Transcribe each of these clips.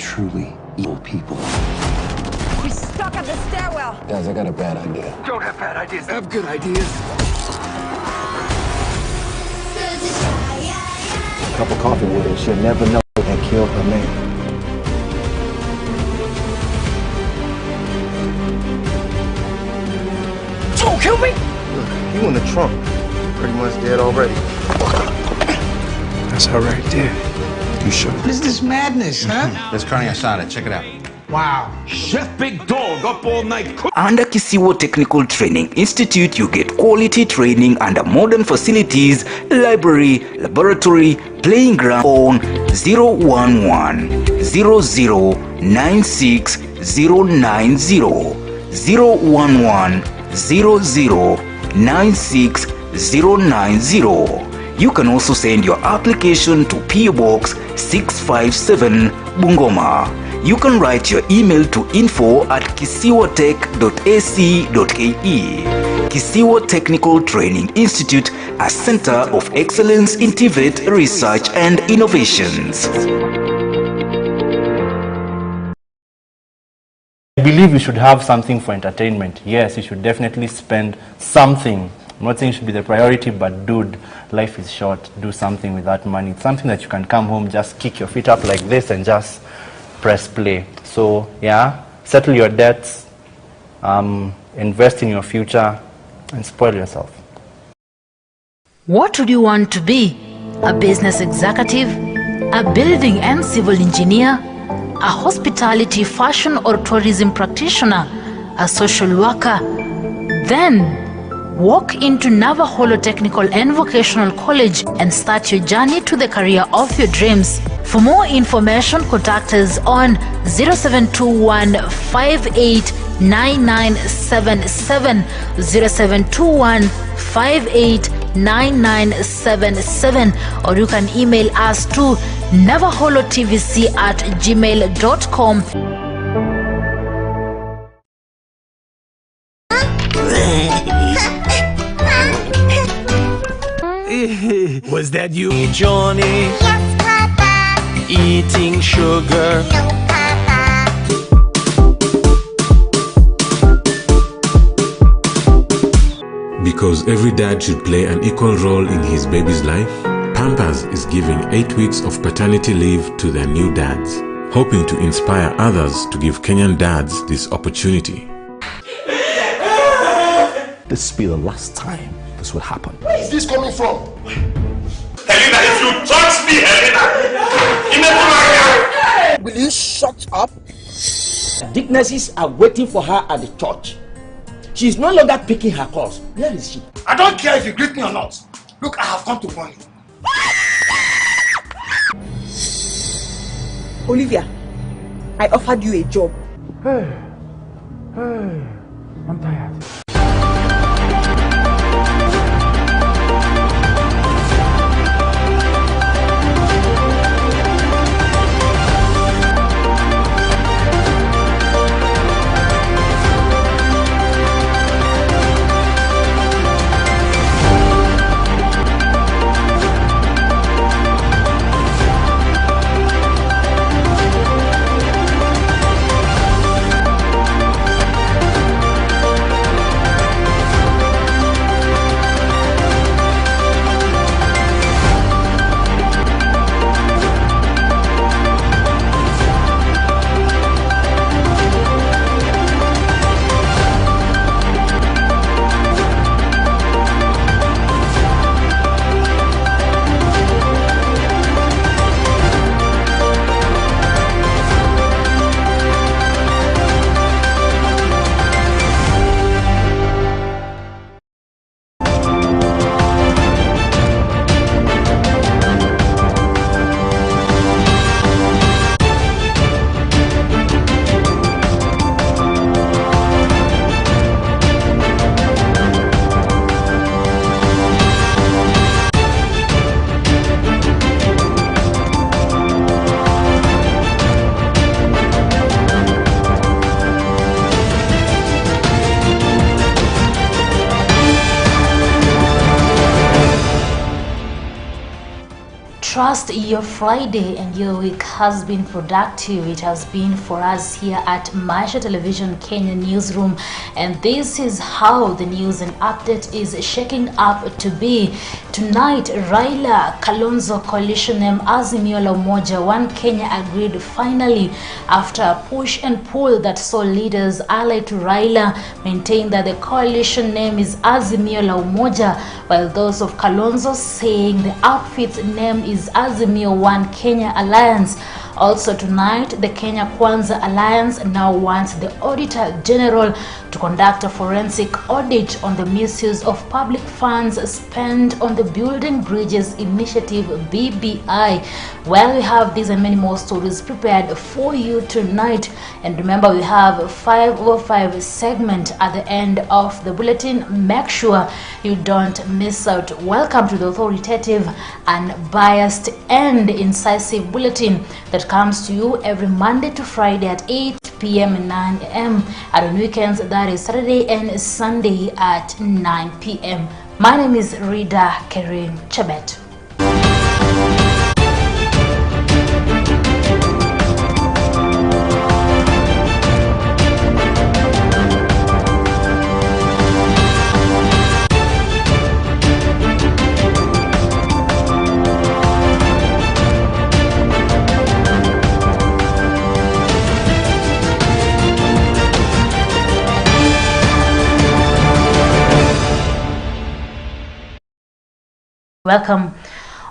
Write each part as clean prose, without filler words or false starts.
truly evil people. We're stuck at the stairwell. Guys, I got a bad idea. Don't have bad ideas. I have good ideas. A cup of coffee with her, she'll never know and kill her man. Don't kill me! Look, you in the trunk. Pretty much dead already. That's all right there. You sure? What is this madness, huh? There's carne asada. Check it out. Wow. Chef Big Dog up all night cook. Under Kisiwo Technical Training Institute, you get quality training under modern facilities, library, laboratory, playing ground on 011 0096 090 011 0096 090. You can also send your application to PO Box 657 Bungoma. You can write your email to info@kisiwotech.ac.ke. Kisiwo Technical Training Institute, a center of excellence in TVET research and innovations. I believe you should have something for entertainment. Yes, you should definitely spend something. I'm not saying it should be the priority, but dude, life is short. Do something with that money. It's something that you can come home, just kick your feet up like this and just press play. So yeah, settle your debts, invest in your future, and spoil yourself. What would you want to be? A business executive? A building and civil engineer? A hospitality, fashion or tourism practitioner? A social worker? Then walk into Navaholo Technical and Vocational College and start your journey to the career of your dreams. For more information, contact us on 0721 589977, 0721 589977, or you can email us to navaholotvc@gmail.com. Was that you, Johnny? Yes, Papa. Eating sugar? No, Papa. Because every dad should play an equal role in his baby's life, Pampers is giving 8 weeks of paternity leave to their new dads, hoping to inspire others to give Kenyan dads this opportunity. This will be the last time this will happen. Where is this coming from? Helena, if you touch me, Helena, Will you shut up? Dignesses are waiting for her at the church. She is no longer picking her calls. Where is she? I don't care if you greet me or not. Look, I have come to warn you. Olivia, I offered you a job. I'm tired. trust your Friday and your week has been productive. It has been for us here at Maisha Television Kenya Newsroom, and this is how the news and update is shaking up to be. Tonight, Raila Kalonzo coalition name Azimio la Umoja One Kenya agreed finally after a push and pull that saw leaders allied to Raila maintain that the coalition name is Azimio la Umoja, while those of Kalonzo saying the outfit's name is Azimio One Kenya Alliance. Also tonight, the Kenya Kwanza Alliance now wants the Auditor General to conduct a forensic audit on the misuse of public funds spent on the Building Bridges Initiative BBI. Well, we have these and many more stories prepared for you tonight. And remember, we have 5 over 5 segment at the end of the bulletin. Make sure you don't miss out. Welcome to the authoritative, unbiased and incisive bulletin that comes to you every Monday to Friday at 8 p.m. and 9 a.m. and on weekends, that is Saturday and Sunday at 9 p.m. My name is Rida Karim Chabet. Welcome.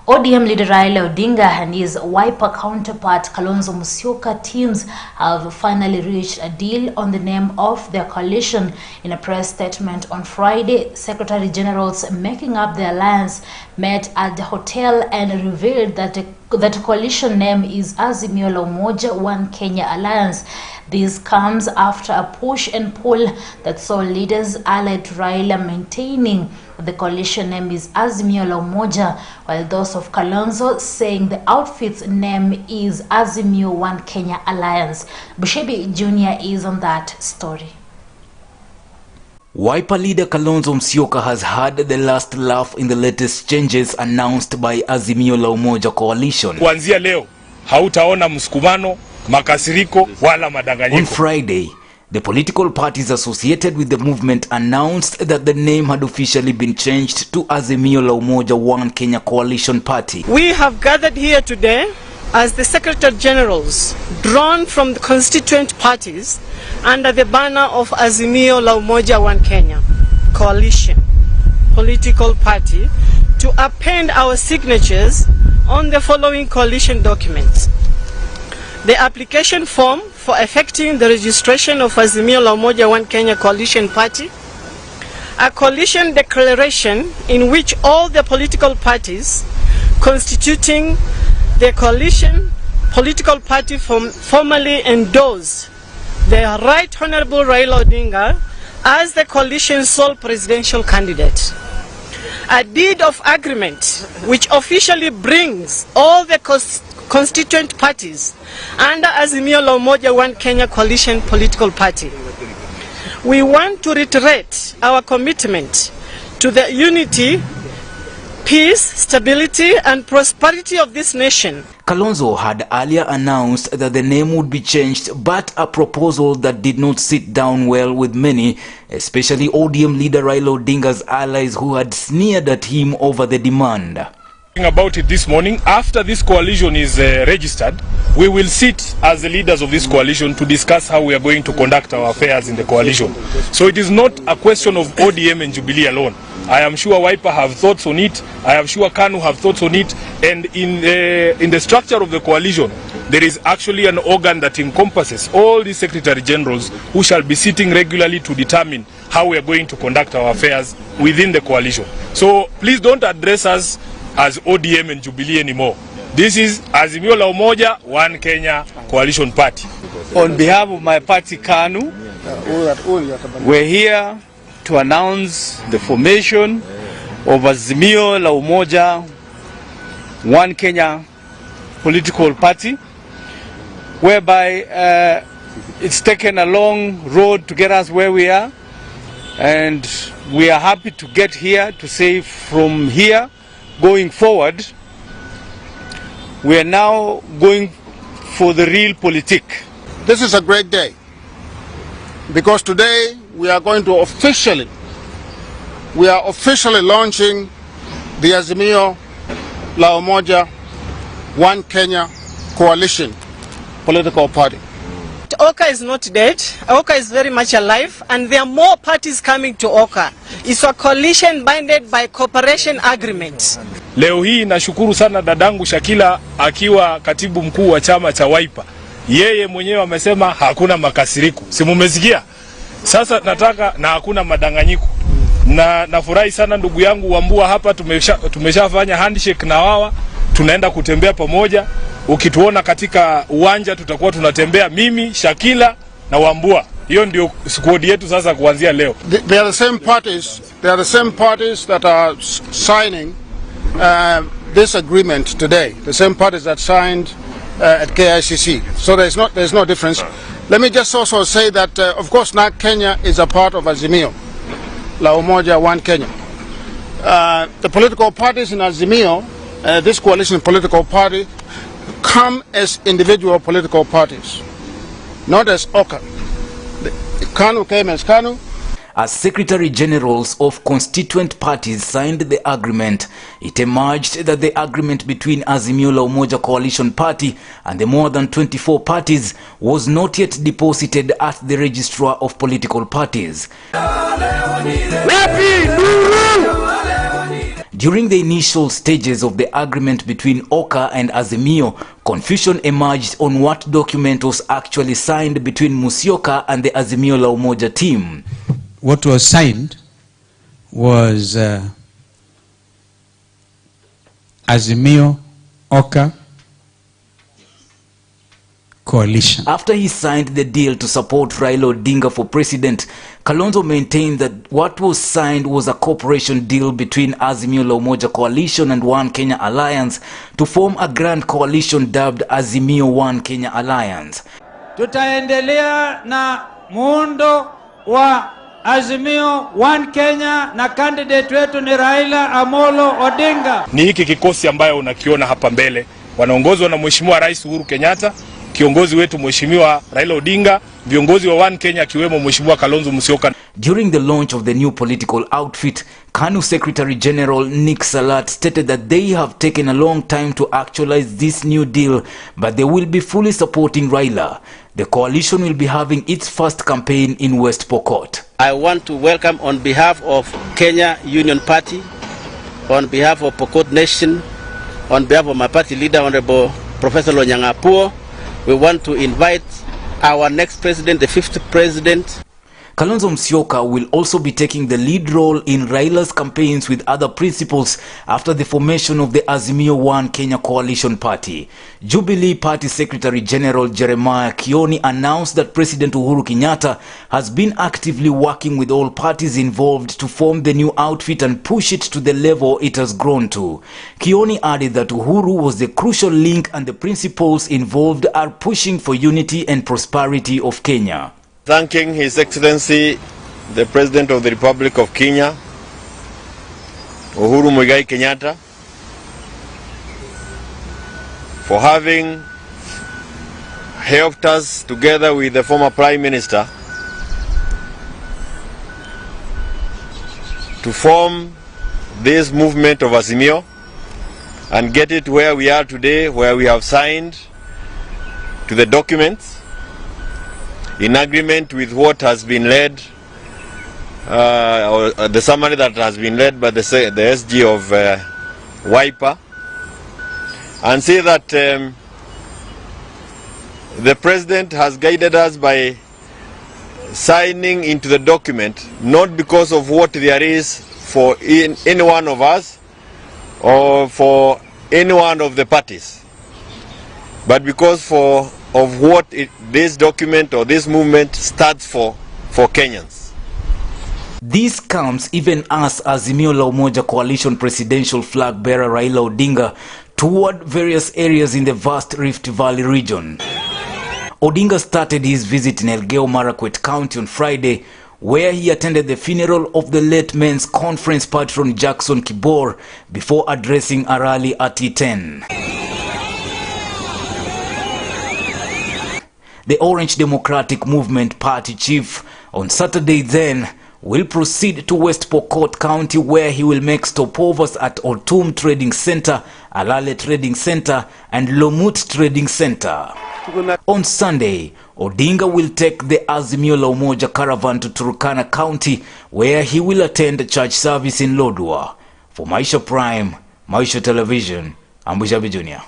ODM leader Raila Odinga and his Wiper counterpart Kalonzo Musyoka teams have finally reached a deal on the name of their coalition. In a press statement on Friday, Secretary Generals making up the alliance met at the hotel and revealed that the coalition name is Azimio la Umoja One Kenya Alliance. This comes after a push and pull that saw leaders allied to Raila maintaining the coalition name is Azimio la Umoja, while those of Kalonzo saying the outfit's name is Azimio One Kenya Alliance. Bushebi Jr. is on that story. Wiper leader Kalonzo Musyoka has had the last laugh in the latest changes announced by Azimio la Umoja coalition. Kuanzia leo hautaona msukumano, makasiriko wala madanganyiko. On Friday, the political parties associated with the movement announced that the name had officially been changed to Azimio la Umoja One Kenya Coalition Party. We have gathered here today as the Secretary Generals drawn from the constituent parties under the banner of Azimio la Umoja One Kenya Coalition Political Party to append our signatures on the following coalition documents: the application form for effecting the registration of Azimio la Umoja One Kenya Coalition Party, a coalition declaration in which all the political parties constituting the coalition political party formally endorse the Right Honorable Raila Odinga as the coalition's sole presidential candidate, a deed of agreement which officially brings all the constituent parties under Azimio la Umoja One Kenya Coalition Political Party. We want to reiterate our commitment to the unity, peace, stability and prosperity of this nation. Kalonzo had earlier announced that the name would be changed, but a proposal that did not sit down well with many, especially ODM leader Raila Odinga's allies who had sneered at him over the demand. About it this morning, after this coalition is registered, we will sit as the leaders of this coalition to discuss how we are going to conduct our affairs in the coalition. So it is not a question of ODM and Jubilee alone. I am sure Wiper have thoughts on it. I am sure KANU have thoughts on it. And in the structure of the coalition, there is actually an organ that encompasses all the Secretary Generals who shall be sitting regularly to determine how we are going to conduct our affairs within the coalition. So please don't address us as ODM and Jubilee anymore. This is Azimio la Umoja One Kenya Coalition Party. On behalf of my party KANU, we're here to announce the formation of Azimio la Umoja One Kenya Political Party, whereby it's taken a long road to get us where we are, and we are happy to get here to say from here going forward we are now going for the real politique. This is a great day because today we are going to officially launching the Azimio la Umoja One Kenya coalition political party. Oka is not dead. Oka is very much alive, and there are more parties coming to Oka. It's a coalition binded by cooperation agreement. Leo hii nashukuru sana dadangu Shakila akiwa katibu mkuu wa chama cha Wiper. Yeye mwenyewe amesema hakuna makasiriku. Si mumesikia? Sasa nataka na hakuna madanganyiko. Na nafurahi sana ndugu yangu Wambua hapa tumeshafanya handshake na wawa. Tunaenda kutembea pamoja. Ukituona katika uwanja tutakuwa tunatembea mimi, Shakila na Wambua. Hiyo ndio squad yetu sasa kuanzia leo. They are the same parties that are signing this agreement today. The same parties that signed at KICC. So there's no difference. Let me just also say that of course now Kenya is a part of Azimio la Umoja One Kenya. The political parties in Azimio, this coalition political party, come as individual political parties, not as Oka. KANU came as KANU. As Secretary Generals of constituent parties signed the agreement, it emerged that the agreement between Azimio la Umoja Coalition Party and the more than 24 parties was not yet deposited at the Registrar of Political Parties. During the initial stages of the agreement between Oka and Azimio, confusion emerged on what document was actually signed between Musyoka and the Azimio la Umoja team. What was signed was Azimio Oka coalition. After he signed the deal to support Raila Odinga for president, Kalonzo maintained that what was signed was a cooperation deal between Azimio la Umoja Coalition and One Kenya Alliance to form a grand coalition dubbed Azimio One Kenya Alliance. Tutaendelea na muundo wa Azimio One Kenya na candidate wetu ni Raila Amolo Odinga. Ni hiki kikosi ambayo unakiona hapa mbele wanaongozwa na Mheshimiwa Rais Uhuru Kenyatta, kiongozi wetu Mheshimiwa Raila Odinga, viongozi wa One Kenya akiwemo Mheshimiwa Kalonzo Musyoka. During the launch of the new political outfit, KANU Secretary General Nick Salat stated that they have taken a long time to actualize this new deal, but they will be fully supporting Raila. The coalition will be having its first campaign in West Pokot. I want to welcome on behalf of Kenya Union Party, on behalf of Pokot Nation, on behalf of my party leader, Honorable Professor Lonyangapuo, we want to invite our next president, the 5th president. Kalonzo Musyoka will also be taking the lead role in Raila's campaigns with other principals after the formation of the Azimio One Kenya Coalition Party. Jubilee Party Secretary General Jeremiah Kioni announced that President Uhuru Kenyatta has been actively working with all parties involved to form the new outfit and push it to the level it has grown to. Kioni added that Uhuru was the crucial link and the principals involved are pushing for unity and prosperity of Kenya. Thanking His Excellency, the President of the Republic of Kenya, Uhuru Muigai Kenyatta, for having helped us together with the former Prime Minister to form this movement of Azimio and get it where we are today, where we have signed to the documents in agreement with what has been led, or the summary that has been led by the SG of Wiper, and say that the President has guided us by signing into the document, not because of what there is for any one of us or for any one of the parties, but because of what this document or this movement stands for Kenyans. This comes even as Azimio la Umoja Coalition presidential flag bearer Raila Odinga toured various areas in the vast Rift Valley region. Odinga started his visit in Elgeyo Marakwet County on Friday, where he attended the funeral of the late Men's Conference patron Jackson Kibor before addressing a rally at E10. the Orange Democratic Movement Party chief. On Saturday then, will proceed to West Pokot County, where he will make stopovers at Otum Trading Center, Alale Trading Center, and Lomut Trading Center. On Sunday, Odinga will take the Azimio la Umoja caravan to Turkana County, where he will attend a church service in Lodwar. For Maisha Prime, Maisha Television, I'm Bushabi Jr.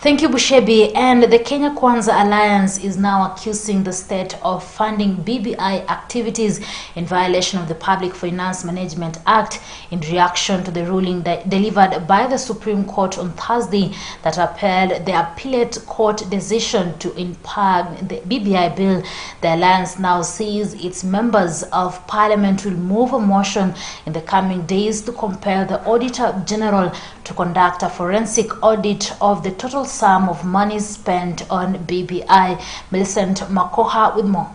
Thank you, Bushebi. And the Kenya Kwanza Alliance is now accusing the state of funding BBI activities in violation of the Public Finance Management Act in reaction to the ruling that delivered by the Supreme Court on Thursday that upheld the appellate court decision to impugn the BBI bill. The alliance now says its members of parliament will move a motion in the coming days to compel the Auditor General to conduct a forensic audit of the total sum of money spent on BBI. Millicent Makoha with more.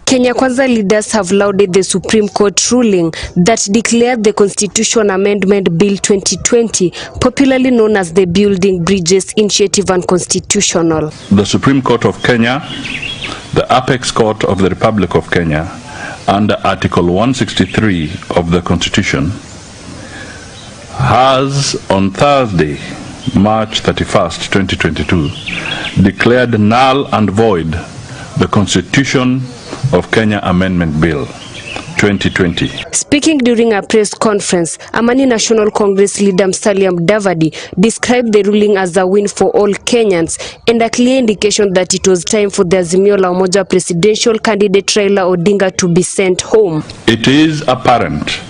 Kenya Kwanza leaders have lauded the Supreme Court ruling that declared the Constitution Amendment Bill 2020, popularly known as the Building Bridges Initiative, unconstitutional. The Supreme Court of Kenya, the apex court of the Republic of Kenya, under Article 163 of the Constitution, has on Thursday, March 31st, 2022, declared null and void the Constitution of Kenya Amendment Bill 2020. Speaking during a press conference, Amani National Congress leader Musalia Mudavadi described the ruling as a win for all Kenyans and a clear indication that it was time for the Azimio la Umoja presidential candidate Raila Odinga to be sent home. It is apparent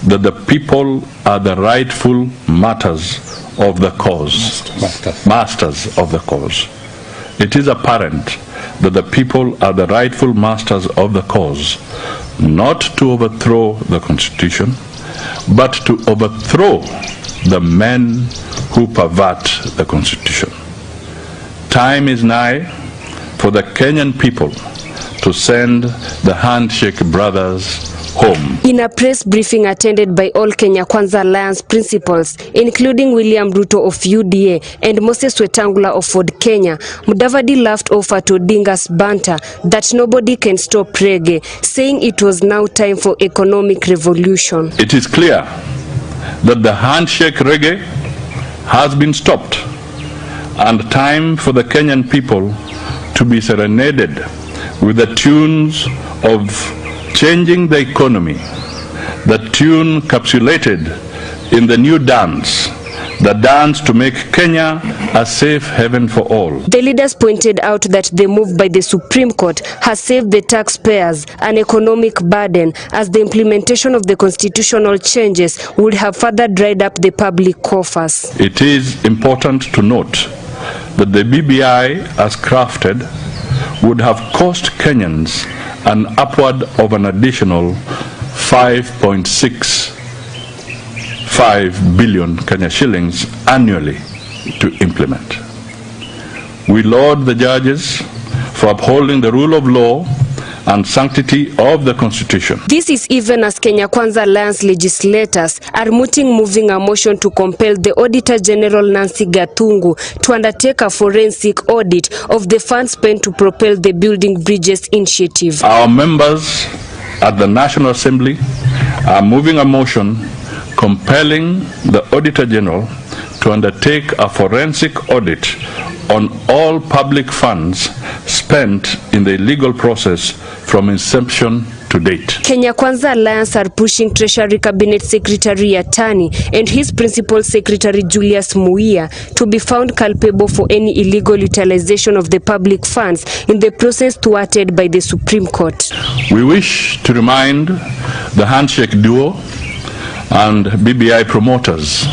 that the people are the rightful masters of the cause. Masters of the cause. It is apparent that the people are the rightful masters of the cause, not to overthrow the Constitution, but to overthrow the men who pervert the Constitution. Time is nigh for the Kenyan people to send the Handshake Brothers home. In a press briefing attended by all Kenya Kwanza Alliance principals, including William Ruto of UDA and Moses Wetangula of Ford Kenya, Mudavadi laughed off at Odinga's banter that nobody can stop reggae, saying it was now time for economic revolution. It is clear that the handshake reggae has been stopped and time for the Kenyan people to be serenaded with the tunes of changing the economy, the tune encapsulated in the new dance, the dance to make Kenya a safe haven for all. The leaders pointed out that the move by the Supreme Court has saved the taxpayers an economic burden, as the implementation of the constitutional changes would have further dried up the public coffers. It is important to note that the BBI, as crafted, would have cost Kenyans an upward of an additional 5.65 billion Kenya shillings annually to implement. We laud the judges for upholding the rule of law and sanctity of the Constitution. This is even as Kenya Kwanza Alliance legislators are moving a motion to compel the Auditor General Nancy Gathungu to undertake a forensic audit of the funds spent to propel the Building Bridges Initiative. Our members at the National Assembly are moving a motion compelling the Auditor General to undertake a forensic audit on all public funds spent in the illegal process from inception to date. Kenya Kwanza Alliance are pushing Treasury Cabinet Secretary Yatani and his Principal Secretary Julius Muia to be found culpable for any illegal utilization of the public funds in the process thwarted by the Supreme Court. We wish to remind the handshake duo and BBI promoters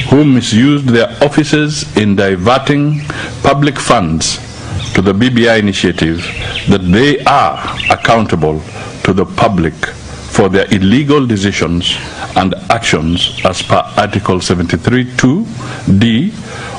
who misused their offices in diverting public funds to the BBI initiative that they are accountable to the public for their illegal decisions and actions as per Article 73(2)(d)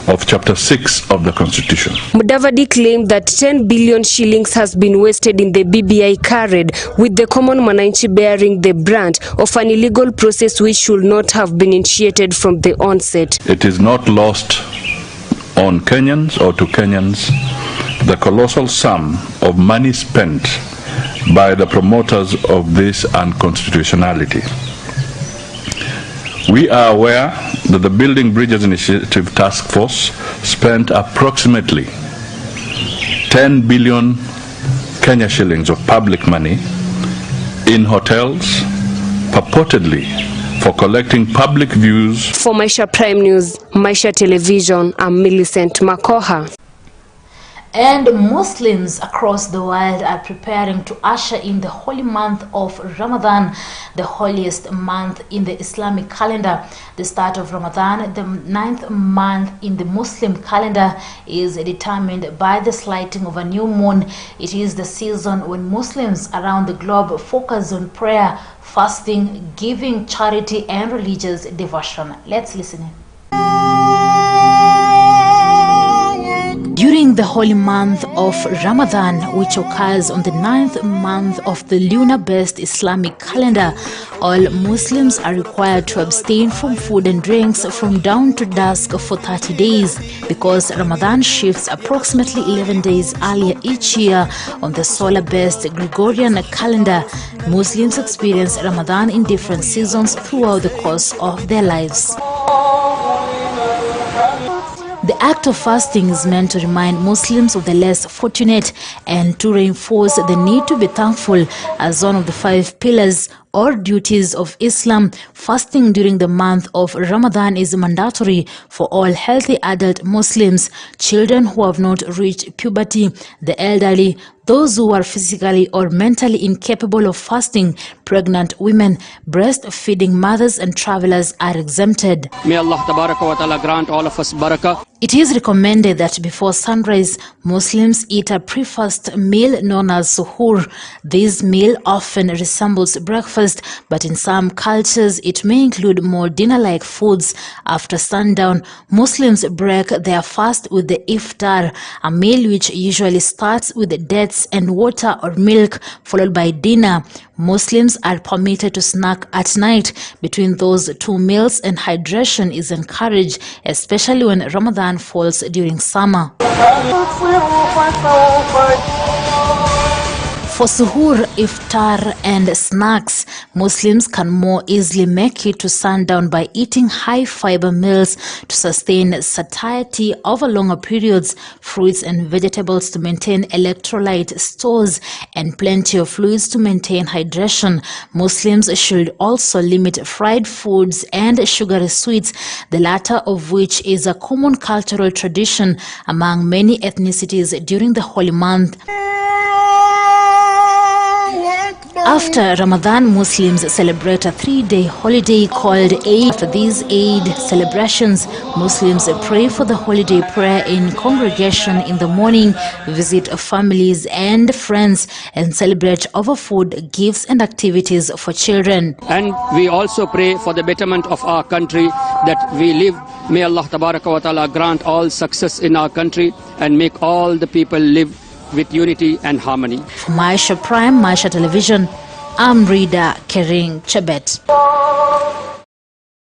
of Chapter 6 of the Constitution. Mudavadi claimed that 10 billion shillings has been wasted in the BBI carried, with the common Mwananchi bearing the brunt of an illegal process which should not have been initiated from the onset. It is not lost on Kenyans or to Kenyans the colossal sum of money spent by the promoters of this unconstitutionality. We are aware that the Building Bridges Initiative Task Force spent approximately 10 billion Kenya shillings of public money in hotels, purportedly for collecting public views. For Maisha Prime News, Maisha Television, I'm Millicent Makoha. And Muslims across the world are preparing to usher in the holy month of Ramadan, the holiest month in the Islamic calendar. The start of Ramadan, the 9th month in the Muslim calendar, is determined by the slighting of a new moon. It is the season when Muslims around the globe focus on prayer, fasting, giving, charity, and religious devotion. Let's listen in. During the holy month of Ramadan, which occurs on the 9th month of the lunar-based Islamic calendar, all Muslims are required to abstain from food and drinks from dawn to dusk for 30 days because Ramadan shifts approximately 11 days earlier each year on the solar-based Gregorian calendar. Muslims experience Ramadan in different seasons throughout the course of their lives. The act of fasting is meant to remind Muslims of the less fortunate and to reinforce the need to be thankful as one of the 5 pillars or duties of Islam. Fasting during the month of Ramadan is mandatory for all healthy adult Muslims, children who have not reached puberty, the elderly, those who are physically or mentally incapable of fasting, pregnant women, breastfeeding mothers and travelers are exempted. May Allah Tabaraka wa Ta'ala grant all of us barakah. It is recommended that before sunrise, Muslims eat a pre-fast meal known as suhoor. This meal often resembles breakfast, but in some cultures it may include more dinner-like foods. After sundown, Muslims break their fast with the iftar, a meal which usually starts with dates and water or milk, followed by dinner. Muslims are permitted to snack at night between those 2 meals, and hydration is encouraged, especially when Ramadan falls during summer. For suhoor, iftar and snacks, Muslims can more easily make it to sundown by eating high-fiber meals to sustain satiety over longer periods, fruits and vegetables to maintain electrolyte stores, and plenty of fluids to maintain hydration. Muslims should also limit fried foods and sugary sweets, the latter of which is a common cultural tradition among many ethnicities during the holy month. After Ramadan, Muslims celebrate a 3-day holiday called Eid. After these Eid celebrations, Muslims pray for the holiday prayer in congregation in the morning, visit families and friends, and celebrate over food, gifts and activities for children. And we also pray for the betterment of our country that we live. May Allah Tabaraka wa Ta'ala grant all success in our country and make all the people live with unity and harmony. For Maisha Prime, Maisha Television, I'm Rida Kering Chebet.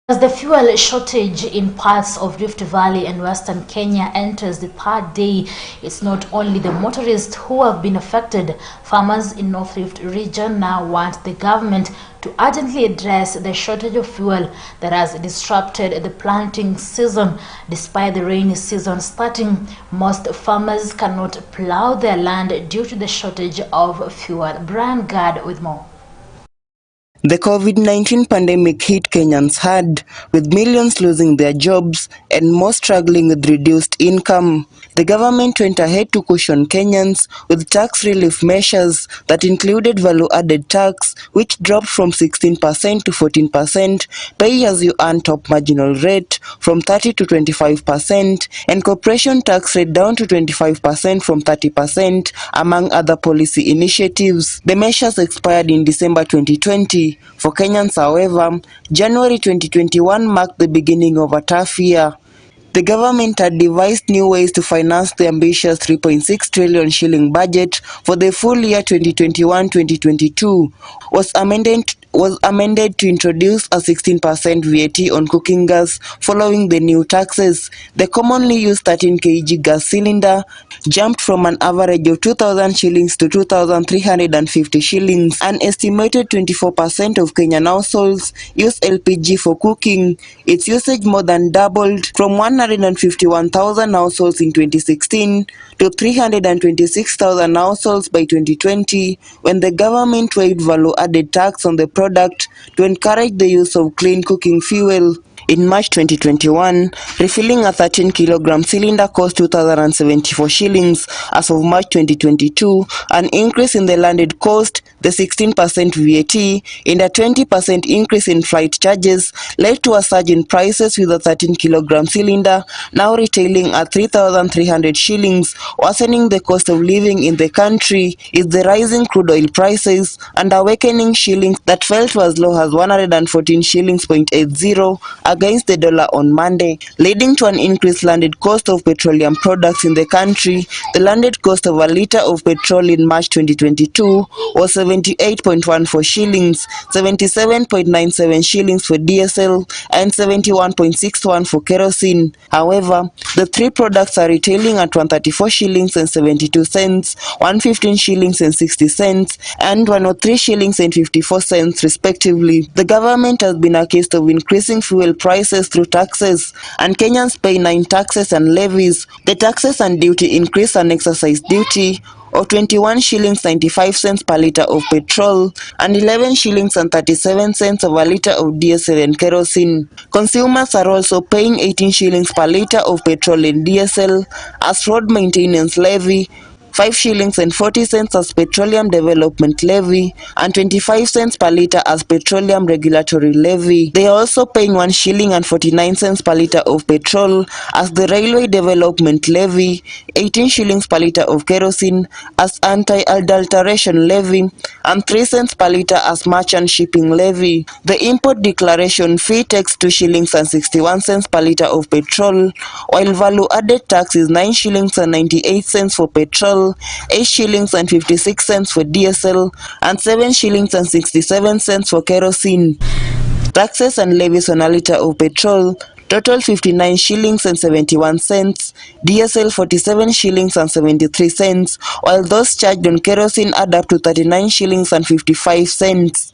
As the fuel shortage in parts of Rift Valley and Western Kenya enters the 3rd day, it's not only the motorists who have been affected. Farmers in North Rift region now want the government to urgently address the shortage of fuel that has disrupted the planting season. Despite the rainy season starting, most farmers cannot plow their land due to the shortage of fuel. Brian Gard with more. The COVID-19 pandemic hit Kenyans hard, with millions losing their jobs and most struggling with reduced income. The government went ahead to cushion Kenyans with tax relief measures that included value-added tax, which dropped from 16% to 14%, pay-as-you-earn top marginal rate from 30 to 25%, and corporation tax rate down to 25% from 30%, among other policy initiatives. The measures expired in December 2020. For Kenyans, however, January 2021 marked the beginning of a tough year. The government had devised new ways to finance the ambitious 3.6 trillion shilling budget for the full year 2021-2022, was was amended to introduce a 16% VAT on cooking gas following the new taxes. The commonly used 13 kg gas cylinder jumped from an average of 2,000 shillings to 2,350 shillings. An estimated 24% of Kenyan households use LPG for cooking. Its usage more than doubled from 151,000 households in 2016 to 326,000 households by 2020, when the government waived value-added tax on the product to encourage the use of clean cooking fuel. In March 2021, refilling a 13 kilogram cylinder cost 2,074 shillings. As of March 2022, an increase in the landed cost, the 16% VAT, and a 20% increase in flight charges led to a surge in prices, with a 13 kilogram cylinder now retailing at 3,300 shillings. Worsening the cost of living in the country is the rising crude oil prices and a weakening shilling that fell to as low as 114 shillings .80 against the dollar on Monday, leading to an increased landed cost of petroleum products in the country. The landed cost of a litre of petrol in March 2022 was 78.14 shillings, 77.97 shillings for diesel, and 71.61 for kerosene. However, the three products are retailing at 134 shillings and 72 cents, 115 shillings and 60 cents, and 103 shillings and 54 cents respectively. The government has been accused of increasing fuel prices through taxes, and Kenyans pay 9 taxes and levies. The taxes and duty increase an excise duty of 21 shillings 95 cents per litre of petrol and 11 shillings and 37 cents of a litre of diesel and kerosene. Consumers are also paying 18 shillings per litre of petrol and diesel as road maintenance levy, 5 shillings and 40 cents as petroleum development levy, and 25 cents per litre as petroleum regulatory levy. They are also paying 1 shilling and 49 cents per litre of petrol as the railway development levy, 18 shillings per litre of kerosene as anti-adulteration levy, and 3 cents per litre as merchant shipping levy. The import declaration fee takes 2 shillings and 61 cents per litre of petrol, while value-added tax is 9 shillings and 98 cents for petrol, 8 shillings and 56 cents for diesel, and 7 shillings and 67 cents for kerosene. Taxes and levies on a litre of petrol total 59 shillings and 71 cents, diesel 47 shillings and 73 cents, while those charged on kerosene add up to 39 shillings and 55 cents.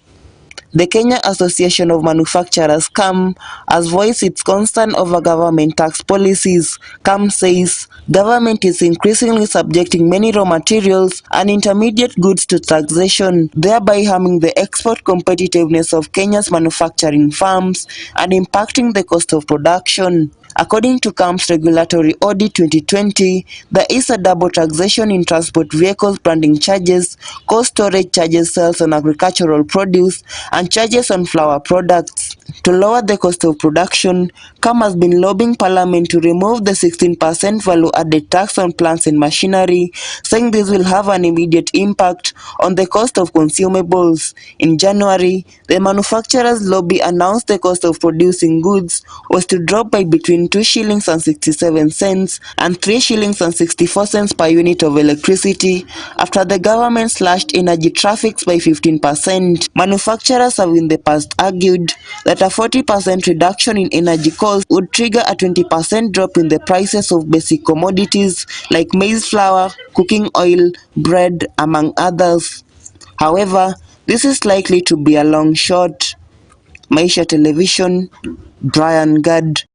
The Kenya Association of Manufacturers (KAM) has voiced its concern over government tax policies. KAM says government is increasingly subjecting many raw materials and intermediate goods to taxation, thereby harming the export competitiveness of Kenya's manufacturing firms and impacting the cost of production. According to KAM's Regulatory Audit 2020, there is a double taxation in transport vehicles, branding charges, cold storage charges, sales on agricultural produce, and charges on flour products. To lower the cost of production, KAM has been lobbying Parliament to remove the 16% value-added tax on plants and machinery, saying this will have an immediate impact on the cost of consumables. In January, the manufacturers' lobby announced the cost of producing goods was to drop by between 2 shillings and 67 cents and 3 shillings and 64 cents per unit of electricity after the government slashed energy traffics by 15%. Manufacturers have in the past argued that a 40% reduction in energy costs would trigger a 20% drop in the prices of basic commodities like maize flour, cooking oil, bread, among others. However, this is likely to be a long shot. Maisha Television, Brian Gad.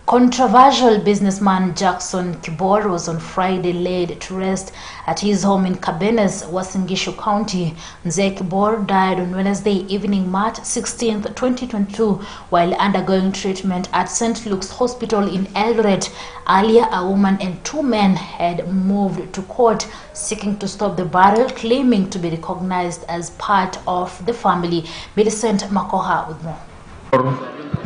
Controversial businessman Jackson Kibor was on Friday laid to rest at his home in Kabenes, Uasin Gishu County. Mzee Kibor died on Wednesday evening, March 16, 2022, while undergoing treatment at St. Luke's Hospital in Eldoret. Earlier, a woman and 2 men had moved to court seeking to stop the burial, claiming to be recognized as part of the family. Millicent Makoha with more.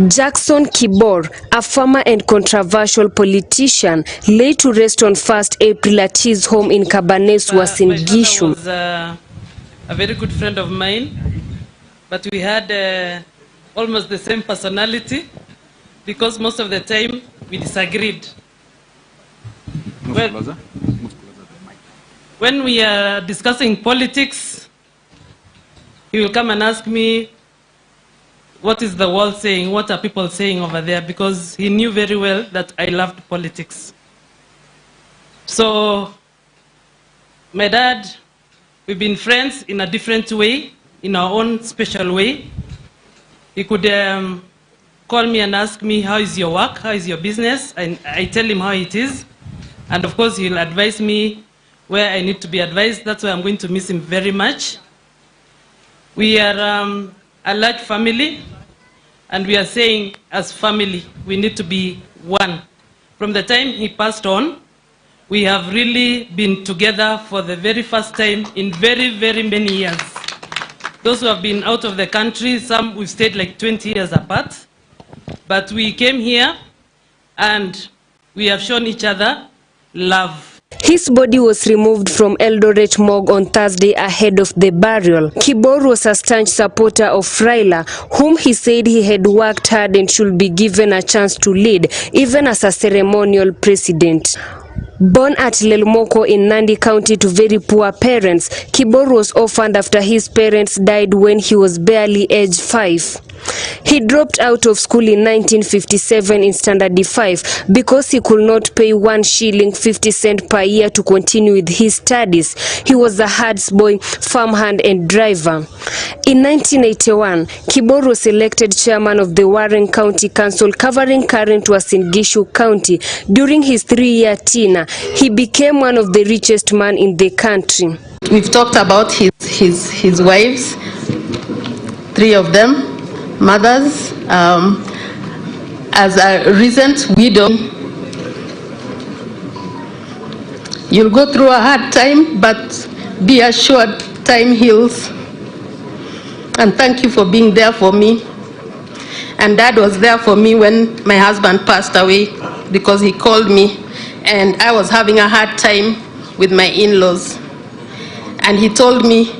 Jackson Kibor, a former and controversial politician, lay to rest on 1st April at his home in Kabenes, Uasin Gishu. Was a very good friend of mine, but we had almost the same personality because most of the time we disagreed. When we are discussing politics, he will come and ask me, what is the world saying? What are people saying over there? Because he knew very well that I loved politics. So, my dad, we've been friends in a different way, in our own special way. He could call me and ask me, how is your work? How is your business? And I tell him how it is. And of course, he'll advise me where I need to be advised. That's why I'm going to miss him very much. We are a large family, and we are saying, as family, we need to be one. From the time he passed on, we have really been together for the very first time in very, very many years. Those who have been out of the country, some we've stayed like 20 years apart. But we came here and we have shown each other love. His body was removed from Eldoret morgue on Thursday ahead of the burial. Kibor was a staunch supporter of Raila, whom he said he had worked hard and should be given a chance to lead, even as a ceremonial president. Born at Lelmoko in Nandi County to very poor parents, Kibor was orphaned after his parents died when he was barely aged 5. He dropped out of school in 1957 in Standard 5 because he could not pay 1 shilling 50 cents per year to continue with his studies. He was a herds boy, farmhand and driver. In 1981, Kibor was elected chairman of the Warren County Council covering current Uasin Gishu County. During his 3-year tenure, he became one of the richest men in the country. We've talked about his wives, 3 of them. Mothers, as a recent widow, you'll go through a hard time, but be assured time heals. And thank you for being there for me. And Dad was there for me when my husband passed away because he called me and I was having a hard time with my in-laws. And he told me,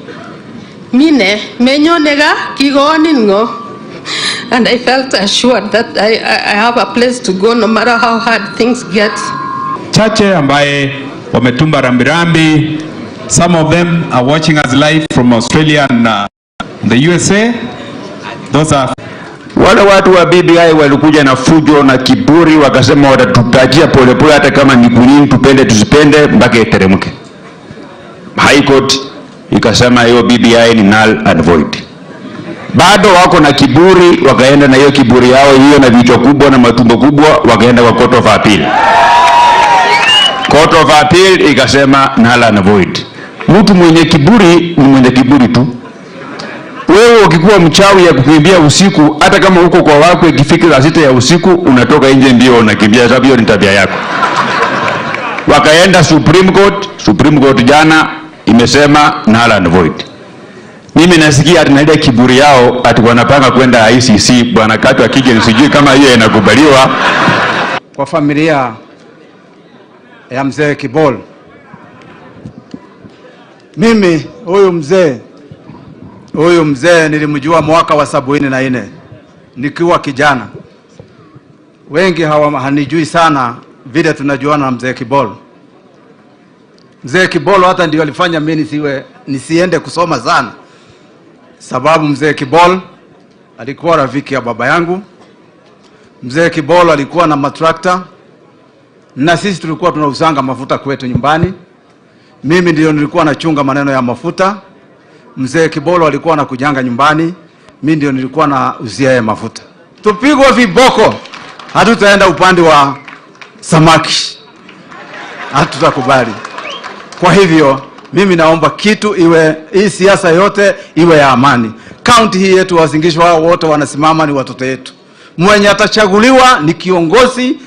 Mine, menyo nega kigoningo. And I felt assured that I have a place to go no matter how hard things get. Chache ambaye wametumba rambirambi. Some of them are watching us live from Australia and the USA. Those are wale watu wa BBI walikuja na fujo na kiburi, wakasema watatutajia polepole hata kama ni kunini, tupende tusipende mpaka iteremke. High Court ikasema hiyo BBI ni null and void. Bado wako na kiburi, wakaenda na hiyo kiburi yao hiyo na vichwa kubwa na matumbo kubwa, wakaenda kwa Court of Appeal. Court of Appeal ikasema null and void. Mtu mwenye kiburi ni mwenye kiburi tu. Wewe ukikuwa mchawi ya kukimbia usiku, hata kama uko kwa wako ikifika saa 6 ya usiku, unatoka nje mbio unakimbia, sababu hiyo ni tabia yako. Wakaenda Supreme Court jana imesema null and void. Mimi nasikia ati kiburi yao ati wanapanga kwenda ICC. Bwana Katu akije nisijui kama hiyo inakubaliwa. Kwa familia ya mzee Kibol, mimi huyu mzee nilimjua mwaka wa 74 nikiwa kijana. Wengi hanijui sana vile tunajuana na mzee Kibol. Mzee Kibol hata ndio alifanya mimi nisiende kusoma sana, sababu mzee Kibol alikuwa rafiki ya baba yangu. Mzee Kibol alikuwa na matrakta na sisi tulikuwa tunausanga mafuta kwetu nyumbani. Mimi ndio nilikuwa nachunga maneno ya mafuta. Mzee Kibol alikuwa anakujanga nyumbani, mimi ndio nilikuwa na uzia ya mafuta. Tupigwa viboko, hatutaenda upande wa samaki, hatutakubali. Kwa hivyo mimi naomba kitu iwe, hii siasa yote iwe ya amani. County hii yetu Wazingishwa wao wote wanasimama ni watoto wetu. Mwenye atachaguliwa ni kiongozi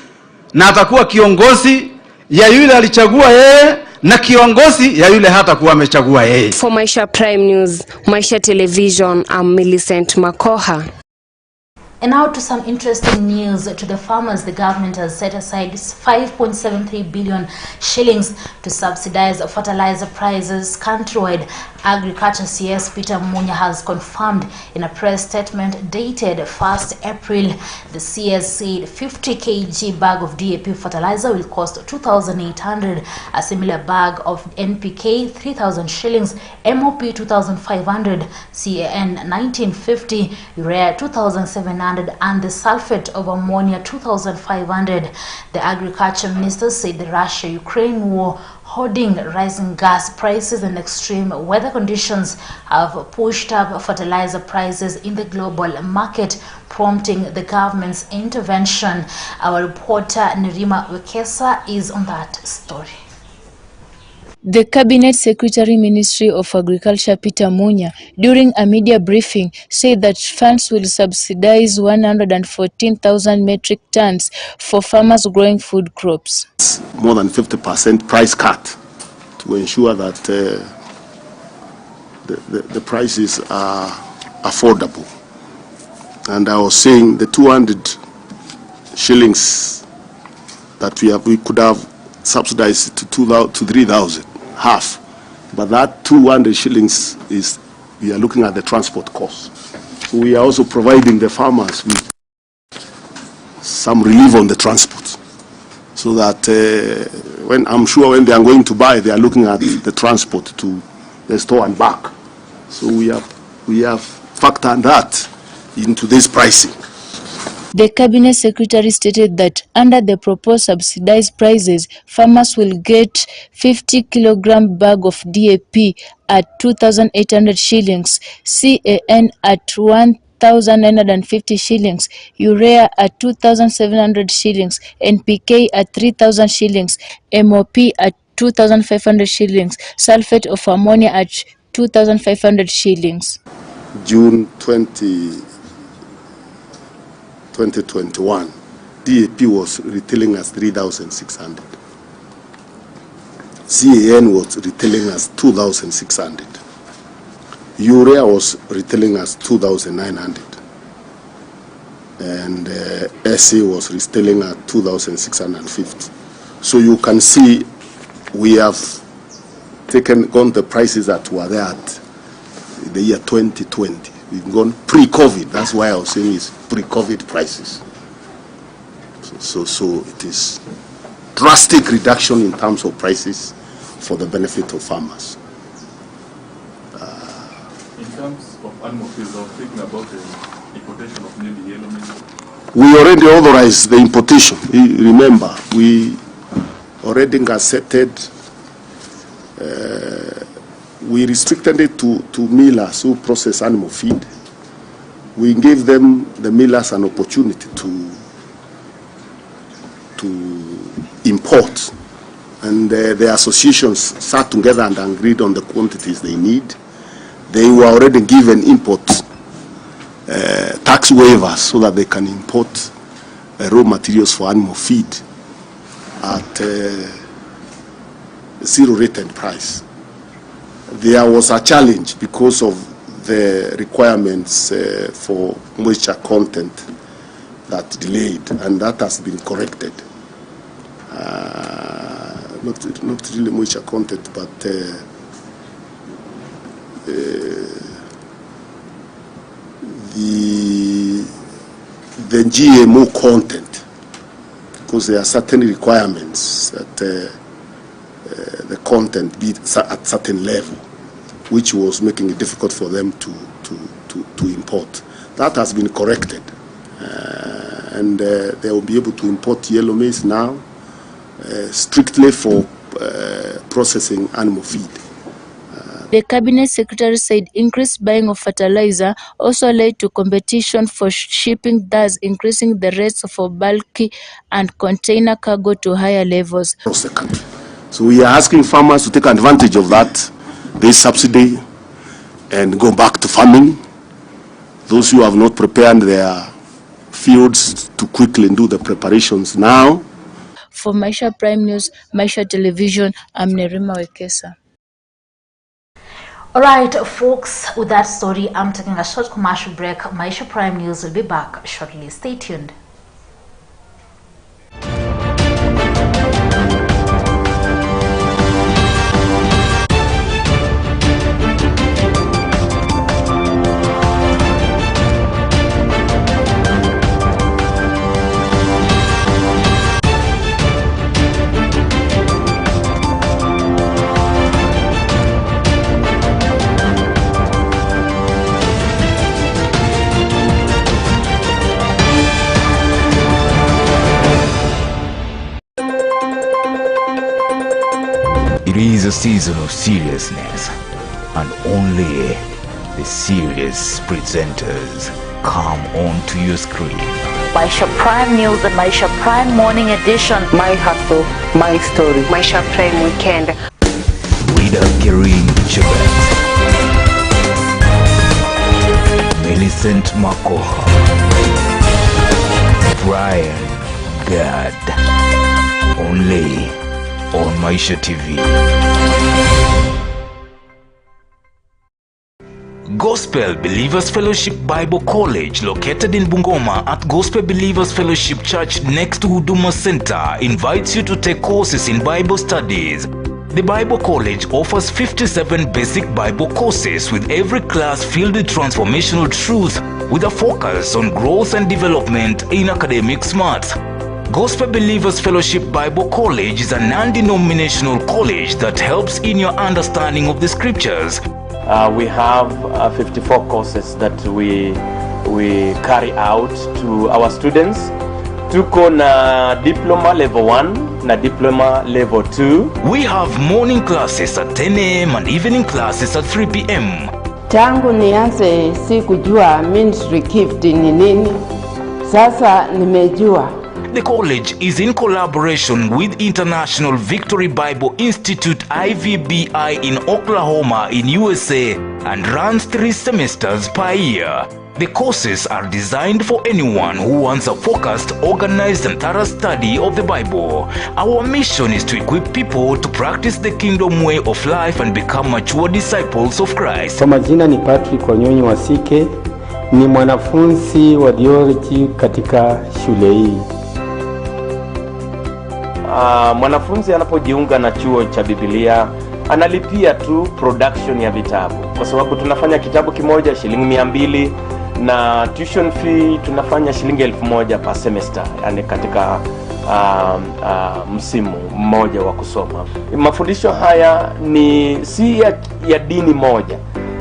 na atakuwa kiongozi ya yule alichagua yeye na kiongozi ya yule hata kuwa amechagua yeye. For Maisha Prime News, Maisha Television, I'm Millicent Makoha. And now to some interesting news to the farmers. The government has set aside 5.73 billion shillings to subsidize fertilizer prices countrywide. Agriculture CS Peter Munya has confirmed in a press statement dated 1st April. The CS said 50 kg bag of DAP fertilizer will cost 2,800, a similar bag of NPK 3,000 shillings, MOP 2,500, CAN 1950, urea 2,700, and the sulfate of ammonia 2,500. The agriculture minister said the Russia-Ukraine war, hoarding, rising gas prices and extreme weather conditions have pushed up fertilizer prices in the global market, prompting the government's intervention. Our reporter Nerima Wekesa is on that story. The Cabinet Secretary Ministry of Agriculture Peter Munya, during a media briefing, said that funds will subsidize 114,000 metric tons for farmers growing food crops. More than 50% price cut to ensure that the prices are affordable. And I was saying the 200 shillings that we could have subsidized to 3,000. Half, but that 200 shillings is, we are looking at the transport cost. So we are also providing the farmers with some relief on the transport, so that when they are going to buy, they are looking at the transport to the store and back. So we have factored that into this pricing. The Cabinet Secretary stated that under the proposed subsidized prices, farmers will get 50 kilogram bag of DAP at 2,800 shillings, CAN at 1,950 shillings, urea at 2,700 shillings, NPK at 3,000 shillings, MOP at 2,500 shillings, sulfate of ammonia at 2,500 shillings. June 2021, DAP was retailing as 3,600. CAN was retailing as 2,600. Urea was retailing as 2,900. And SA was retailing at 2,650. So you can see we have gone the prices that were there at the year 2020. We've gone pre-COVID. That's why I was saying it's pre-COVID prices. So it is drastic reduction in terms of prices for the benefit of farmers. In terms of animal feeds, I was thinking about the importation of maybe yellow meat. We already authorized the importation. Remember, we already accepted. We restricted it to millers who process animal feed. We gave them, the millers, an opportunity to import. And the associations sat together and agreed on the quantities they need. They were already given import tax waivers so that they can import raw materials for animal feed at zero rated price. There was a challenge because of the requirements for moisture content that delayed, and that has been corrected. Not really moisture content, but the GMO content, because there are certain requirements that the content be at certain level, which was making it difficult for them to import. That has been corrected, and they will be able to import yellow maize now, strictly for processing animal feed. The Cabinet Secretary said increased buying of fertilizer also led to competition for shipping, thus increasing the rates for bulky and container cargo to higher levels. Across the country. So we are asking farmers to take advantage of that, this subsidy, and go back to farming. Those who have not prepared their fields to quickly do the preparations now. For Maisha Prime News, Maisha Television, I'm Nerima Wekesa. Alright, folks, with that story, I'm taking a short commercial break. Maisha Prime News will be back shortly. Stay tuned. It is a season of seriousness, and only the serious presenters come onto your screen. Maisha Prime News and Maisha Prime Morning Edition. My hustle, my story. Maisha Prime Weekend. Rida Kirin Chibet, Millicent Makoha, Brian Gad. Only on Maisha TV. Gospel Believers Fellowship Bible College, located in Bungoma at Gospel Believers Fellowship Church next to Huduma Center, invites you to take courses in Bible studies. The Bible College offers 57 basic Bible courses, with every class filled with transformational truth, with a focus on growth and development in academic smarts. Gospel Believers Fellowship Bible College is a non-denominational college that helps in your understanding of the scriptures. We have 54 courses that we carry out to our students. Tuko na diploma level 1 na diploma level 2. We have morning classes at 10 a.m. and evening classes at 3 p.m. Tangu nianze sikujua ministry gift ni nini. Sasa nimejua. The college is in collaboration with International Victory Bible Institute IVBI in Oklahoma in USA and runs 3 semesters per year. The courses are designed for anyone who wants a focused, organized and thorough study of the Bible. Our mission is to equip people to practice the kingdom way of life and become mature disciples of Christ. Kwa majina ni Patrick Wanyonyi Wasike, ni mwanafunzi wa theology katika shule hii. Mwanafunzi anapojiunga na chuo cha Biblia analipia tu production ya vitabu, kwa sababu tunafanya kitabu kimoja shilingi 200 na tuition fee tunafanya shilingi 1000 per semester, yani katika msimu mmoja wa kusoma. Mafundisho haya ni si ya dini moja.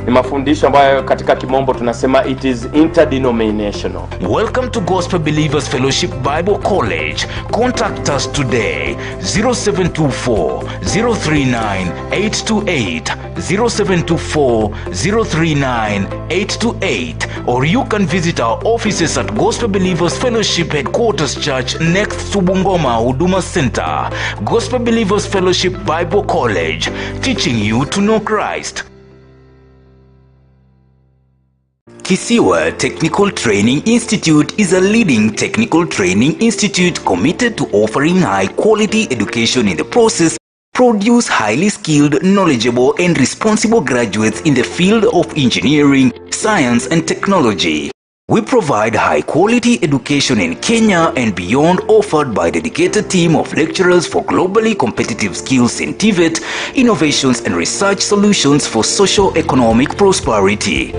Ni mafundisho ambayo katika kimombo tunasema it is interdenominational. Welcome to Gospel Believers Fellowship Bible College. Contact us today 0724-039-828, 0724-039-828, or you can visit our offices at Gospel Believers Fellowship Headquarters Church next to Bungoma Huduma Center. Gospel Believers Fellowship Bible College, teaching you to know Christ. Kisiwa Technical Training Institute is a leading technical training institute committed to offering high-quality education in the process, produce highly skilled, knowledgeable and responsible graduates in the field of engineering, science and technology. We provide high-quality education in Kenya and beyond, offered by a dedicated team of lecturers for globally competitive skills in TVET, innovations and research solutions for socio-economic prosperity.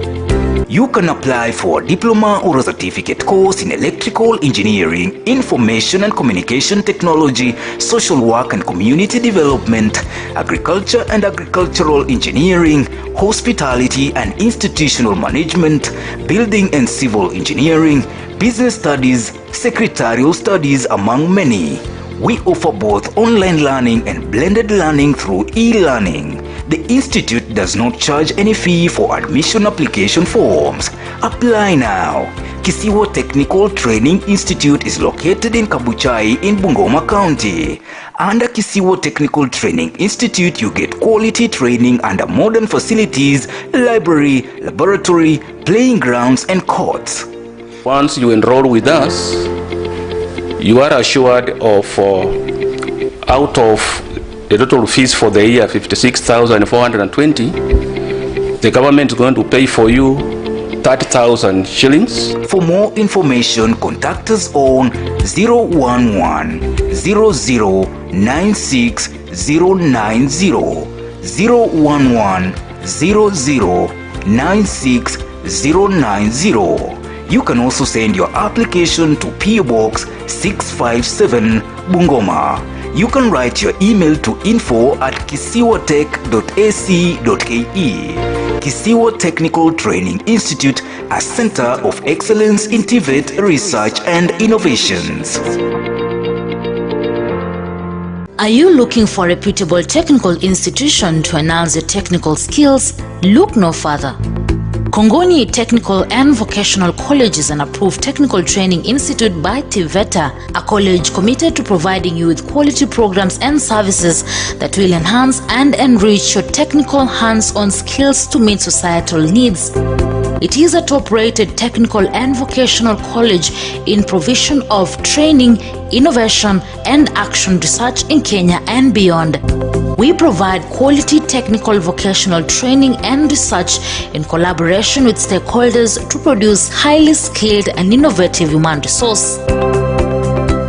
You can apply for a diploma or a certificate course in electrical engineering, information and communication technology, social work and community development, agriculture and agricultural engineering, hospitality and institutional management, building and civil engineering, business studies, secretarial studies, among many. We offer both online learning and blended learning through e-learning. The institute does not charge any fee for admission application forms. Apply now. Kisiwa Technical Training Institute is located in Kabuchai in Bungoma County. Under Kisiwa Technical Training Institute, you get quality training under modern facilities, library, laboratory, playing grounds and courts. Once you enroll with us, you are assured of out of the total fees for the year 56,420, The government is going to pay for you 30,000 shillings. For more information, contact us on 011 00 96 090 011 00 96 090. You can also send your application to PO Box 657 Bungoma. You can write your email to info@kisiwatech.ac.ke. Kisiwa Technical Training Institute, a center of excellence in TVET research and innovations. Are you looking for a reputable technical institution to enhance your technical skills? Look no further. Kongoni Technical and Vocational College is an approved technical training institute by TVETA, a college committed to providing you with quality programs and services that will enhance and enrich your technical hands-on skills to meet societal needs. It is a top-rated technical and vocational college in provision of training, innovation, and action research in Kenya and beyond. We provide quality technical vocational training and research in collaboration with stakeholders to produce highly skilled and innovative human resource.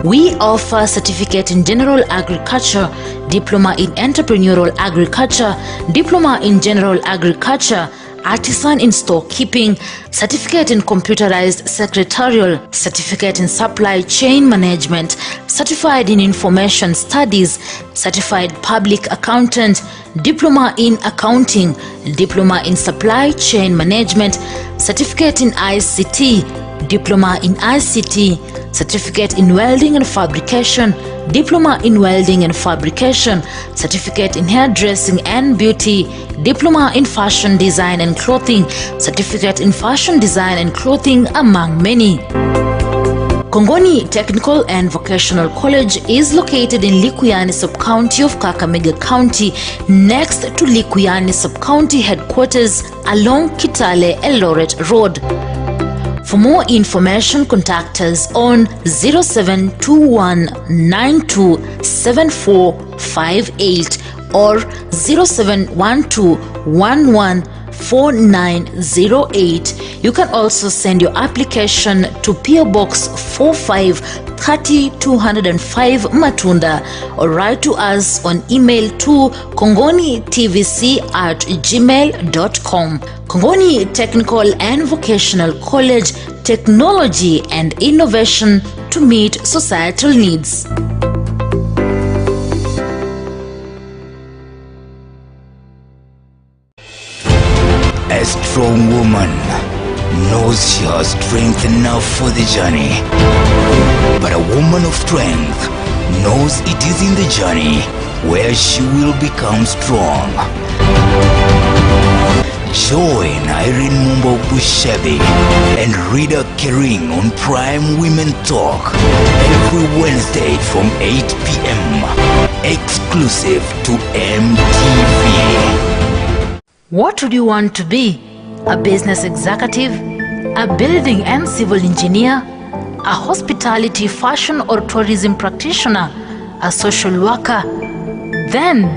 We offer certificate in general agriculture, diploma in entrepreneurial agriculture, diploma in general agriculture, artisan in storekeeping, certificate in computerized secretarial, certificate in supply chain management, certified in information studies, certified public accountant, diploma in accounting, diploma in supply chain management, certificate in ICT, diploma in ICT, certificate in welding and fabrication, diploma in welding and fabrication, certificate in hairdressing and beauty, diploma in fashion design and clothing, certificate in fashion design and clothing, among many. Kongoni Technical and Vocational College is located in Likuyani Sub-County of Kakamega County, next to Likuyani Sub-County headquarters along Kitale Eldoret Road. For more information, contact us on 0721927458 or 0712114908. You can also send your application to PO Box 4530-205 Matunda or write to us on email to kongonitvc@gmail.com. Kongoni Technical and Vocational College, technology and innovation to meet societal needs. A strong woman knows she has strength enough for the journey. But a woman of strength knows it is in the journey where she will become strong. Join Irene Mumbo Bushebi and Rita Kering on Prime Women Talk every Wednesday from 8 p.m. exclusive to MTV. What would you want to be? A business executive? A building and civil engineer? A hospitality, fashion or tourism practitioner? A social worker? Then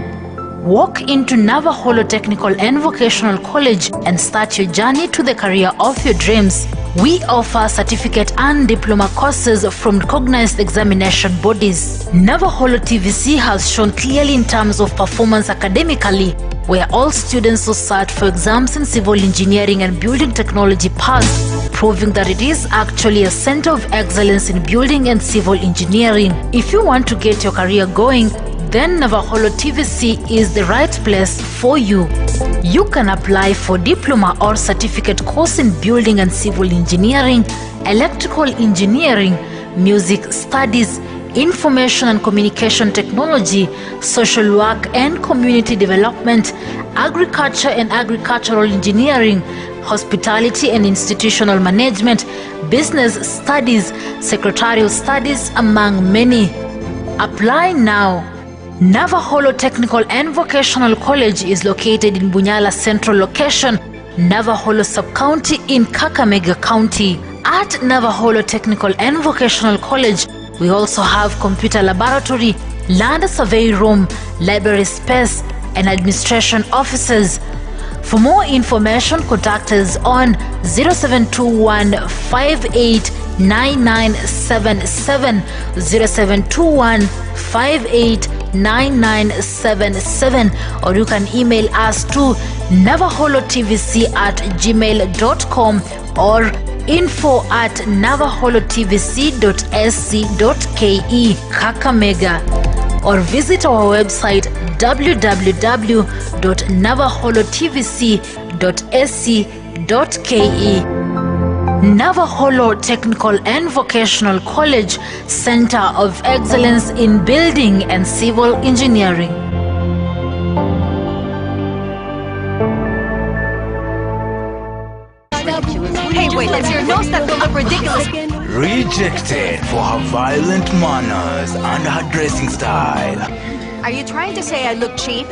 walk into Navaholo Technical and Vocational College and start your journey to the career of your dreams. We offer certificate and diploma courses from recognized examination bodies. Navaholo TVC has shown clearly in terms of performance academically, where all students who sat for exams in civil engineering and building technology passed, proving that it is actually a center of excellence in building and civil engineering. If you want to get your career going, then Navaholo TVC is the right place for you. You can apply for diploma or certificate course in building and civil engineering, electrical engineering, music studies, information and communication technology, social work and community development, agriculture and agricultural engineering, hospitality and institutional management, business studies, secretarial studies, among many. Apply now. Navaholo Technical and Vocational College is located in Bunyala Central Location, Navaholo Sub-County in Kakamega County. At Navaholo Technical and Vocational College, we also have computer laboratory, land survey room, library space, and administration offices. For more information, contact us on 0721 589977, 0721 589977, or you can email us to navahollotvc@gmail.com or info@navahollotvc.sc.ke Kakamega, or visit our website www.navahollotvc.sc.ke. Navaholo Technical and Vocational College, Center of Excellence in Building and Civil Engineering. Hey, wait, that's your nose that will look ridiculous. Rejected for her violent manners and her dressing style. Are you trying to say I look cheap?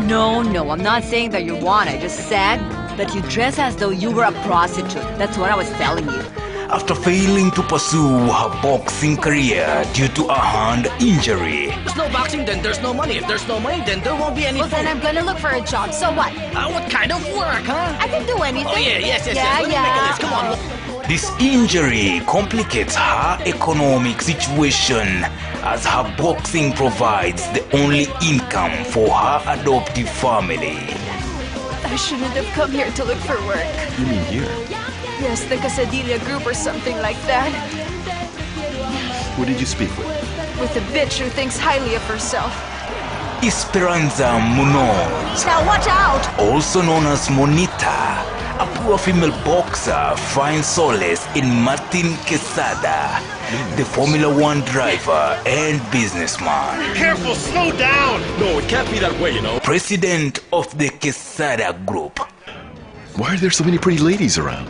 No, I'm not saying that you want. I just said that you dress as though you were a prostitute. That's what I was telling you. After failing to pursue her boxing career due to a hand injury. There's no boxing, then there's no money. If there's no money, then there won't be any food. Then I'm gonna look for a job. So what? What kind of work, huh? I can do anything. Oh, yes. Let me make a list. Come on. This injury complicates her economic situation as her boxing provides the only income for her adoptive family. I shouldn't have come here to look for work. You mean here? Yes, the Casadilla group or something like that. Who did you speak with? With a bitch who thinks highly of herself. Esperanza Munoz, Now watch out! also known as Monita, a poor female boxer, finds solace in Martin Quesada, the Formula One driver and businessman. Careful, slow down! No, it can't be that way, you know. President of the Quesada Group. Why are there so many pretty ladies around?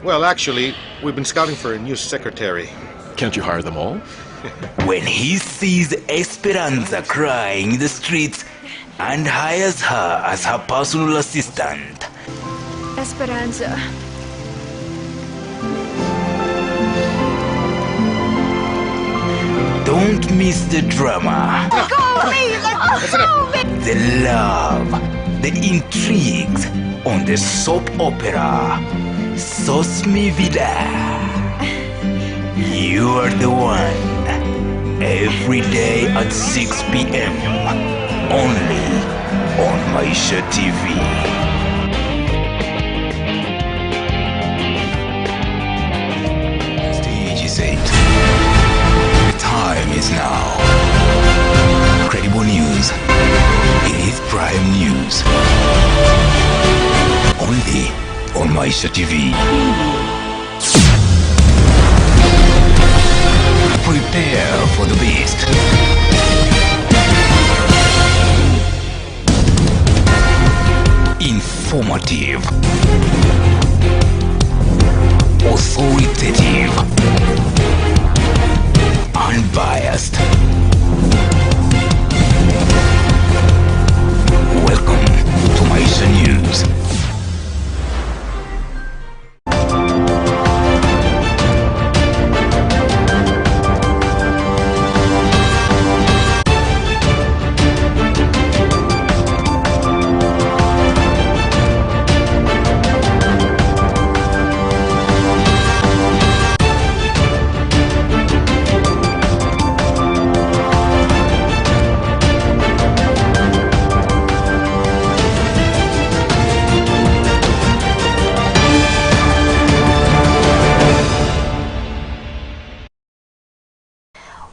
Well, actually, we've been scouting for a new secretary. Can't you hire them all? When he sees Esperanza crying in the streets and hires her as her personal assistant. Esperanza. Don't miss the drama. Let go of me! Let go of me! The love, the intrigues on the soap opera Sos Mi Vida. You are the one. Every day at 6 p.m. Only on Maisha TV. Stage is 8. The time is now. Credible news. It is prime news. Only on Maisha TV. Prepare for the beast. Informative. Authoritative. Unbiased. Welcome to Maisha News.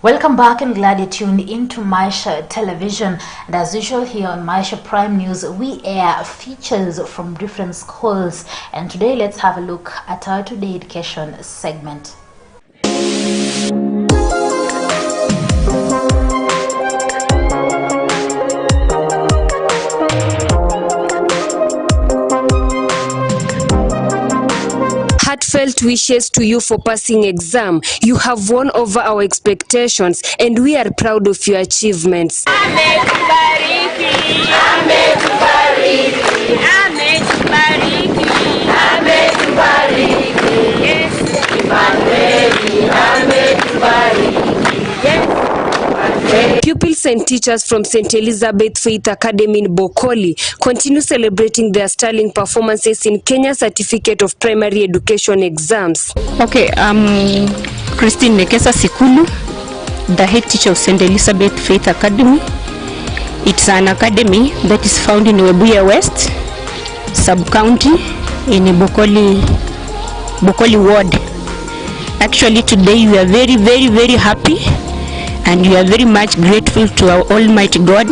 Welcome back, and glad you tuned into Maisha Television. And as usual here on Maisha Prime News, we air features from different schools. And today let's have a look at our Today Education segment. Heartfelt wishes to you for passing exam. You have won over our expectations and we are proud of your achievements. Pupils Students and teachers from St. Elizabeth Faith Academy in Bokoli continue celebrating their sterling performances in Kenya Certificate of Primary Education exams. Okay, Christine Nekesa Sikulu, the head teacher of St. Elizabeth Faith Academy. It's an academy that is found in Webuye West sub-county in Bokoli ward. Actually today we are very, very, very happy and we are very much grateful to our Almighty God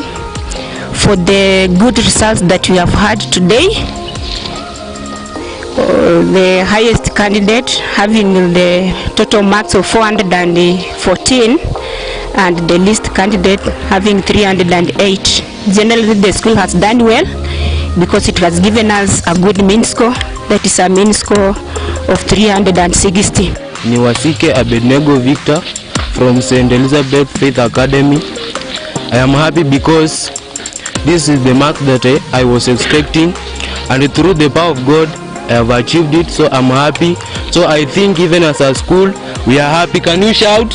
for the good results that we have had today. The highest candidate having the total marks of 414 and the least candidate having 308. Generally the school has done well because it has given us a good mean score, that is a mean score of 360. Niwasike Abednego Victor from St. Elizabeth Faith Academy. I am happy because this is the mark that I was expecting, and through the power of God I have achieved it, so I'm happy. So I think even as a school we are happy. Can you shout?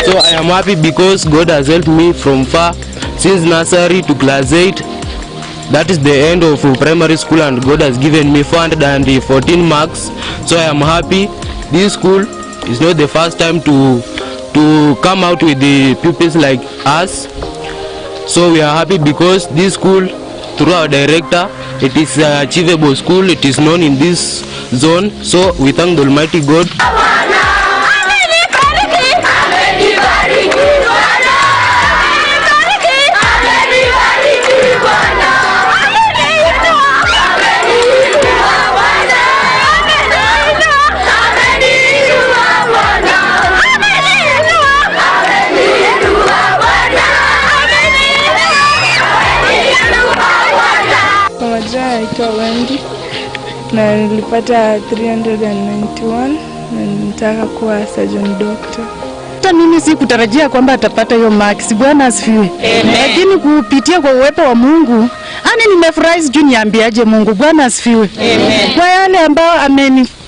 So I am happy because God has helped me from far, since nursery to class 8. That is the end of primary school, and God has given me 414 marks. So I am happy. This school is not the first time to come out with the pupils like us. So we are happy because this school, through our director, it is an achievable school. It is known in this zone. So we thank the Almighty God. Naitwa Wendy na nilipata 391 na nitaka kuwa surgeon doctor. Mimi sikutarajia kwamba atapata hiyo marks. Bwana asifiwe. Lakini kupitia kwa uwepo wa Mungu, nimefurahi, sijui niambiaje Mungu. Bwana asifiwe. Kwa yale ambao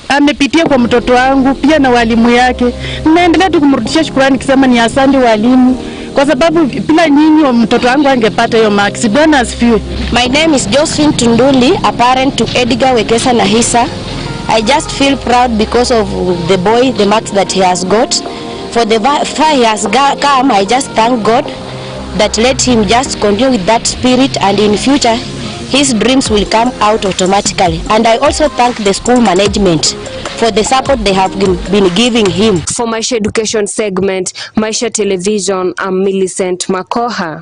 amepitia kwa mtoto wangu pia na walimu yake, naendelea tu kumrudishia shukrani kisema ni asante walimu, kwa sababu bila nyinyi mtoto wangu angepata hiyo marks. Bwana asifiwe. My name is Josephine Tunduli, a parent to Edgar Wekesa Nahisa. I just feel proud because of the boy, the marks that he has got. For the far he has come, I just thank God that let him just continue with that spirit, and in future his dreams will come out automatically. And I also thank the school management for the support they have been giving him. For Maisha Education segment, Maisha Television, I'm Millicent Makoha.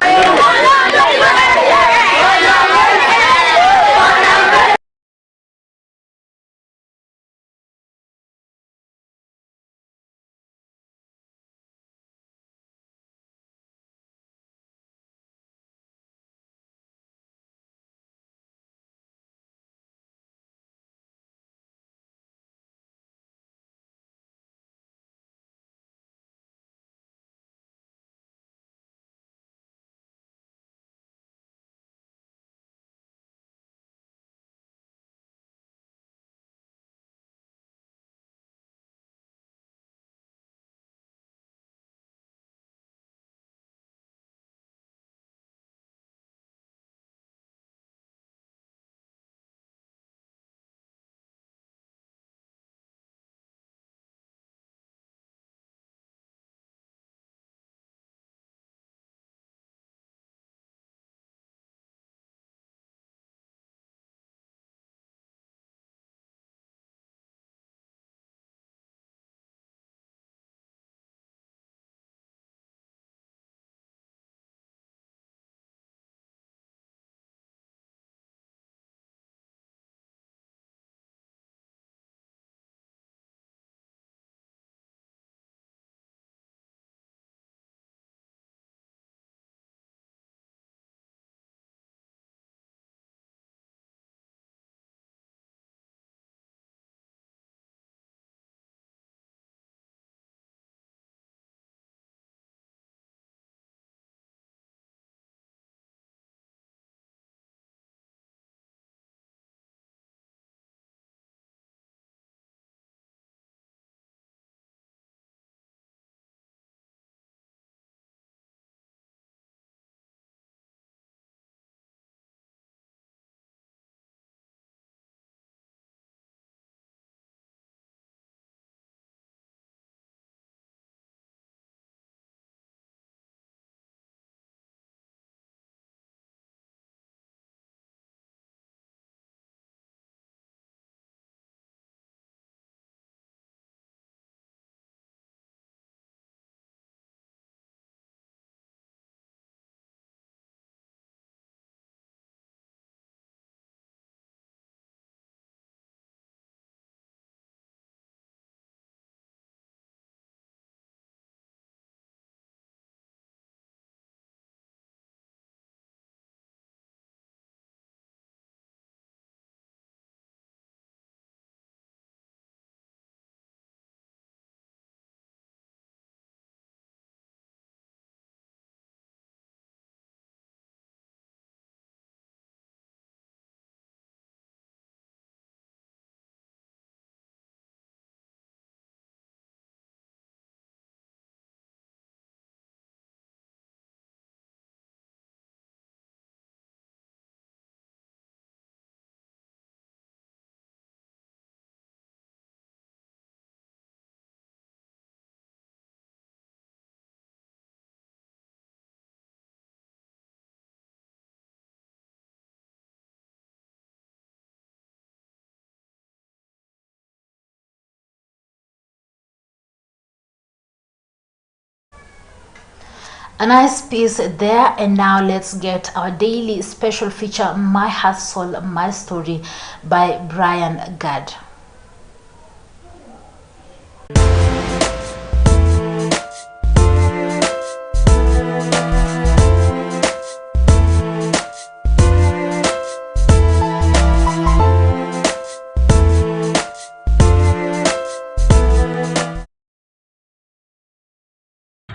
A nice piece there, and now let's get our daily special feature, My Hustle, My Story by Brian Gad.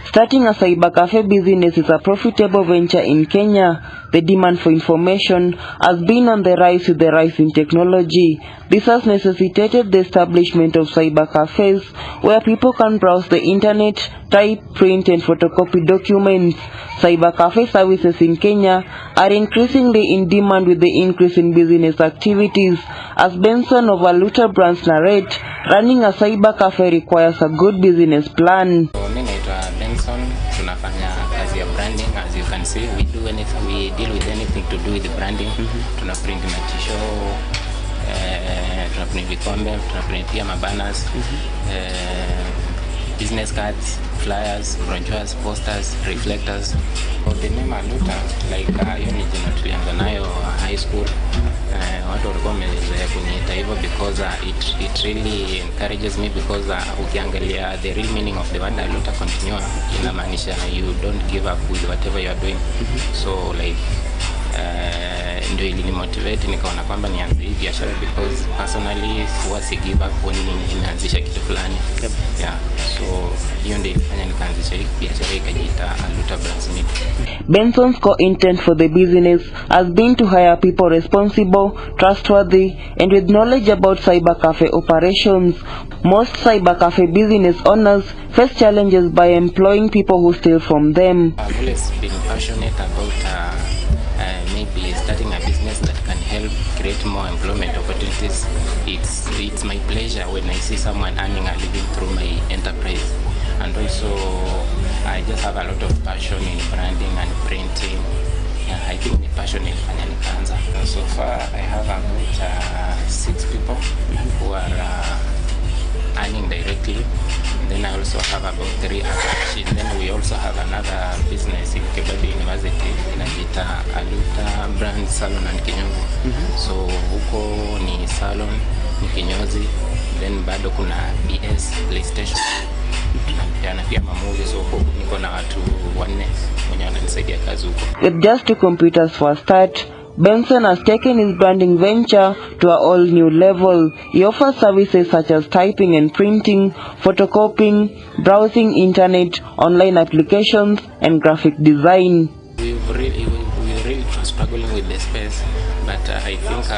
Starting a cyber cafe business is a profitable venture in Kenya. The demand for information has been on the rise with the rise in technology. This has necessitated the establishment of cyber cafes where people can browse the internet, type, print and photocopy documents. Cyber cafe services in Kenya are increasingly in demand with the increase in business activities. As Benson of Aluta Brands narrate, running a cyber cafe requires a good business plan. Tunafanya kazi ya branding. As you can see, we deal with anything to do with the branding. Tuna print na t-shirt, tuna print vikombe, tuna print pia mabanners, business cards, flyers, brochures, posters, reflectors. For the name Aluta, like hiyo ni jina tulianza nayo high school. Watu walikuwa wamezoea kuniita hivyo because it really encourages me, because ukiangalia the real meaning of the word Aluta continua inamaanisha you don't give up with whatever you are doing. So like ndio ili motivate nikaona kwamba nianze hii biashara, because personally huwa si give up when nimeanzisha kitu fulani. Yeah, so hiyo ndio ilifanya nikaanzisha hii biashara ikajiita Aluta Brands. Benson's core intent for the business has been to hire people responsible, trustworthy, and with knowledge about cyber cafe operations. Most cyber cafe business owners face challenges by employing people who steal from them. I've always been passionate about maybe starting a business that can help create more employment opportunities. It's my pleasure when I see someone earning a living through my enterprise. And also I just have a lot of passion in branding and printing. I think the passion in nikaanza. So far I have about 6 people who are earning directly. Then I also have about 3 other. Then we also have another business in Kebbi University inajiita Aluta Brand Salon and Kinyozi. So huko ni salon, ni kinyozi, then bado kuna BS PlayStation. Na pia mamovie, so niko na watu 4 wenye wananisaidia kazi huko. With just 2 computers for a start, Benson has taken his branding venture to an all-new level. He offers services such as typing and printing, photocopying, browsing internet, online applications, and graphic design. We're really struggling with the space, but I think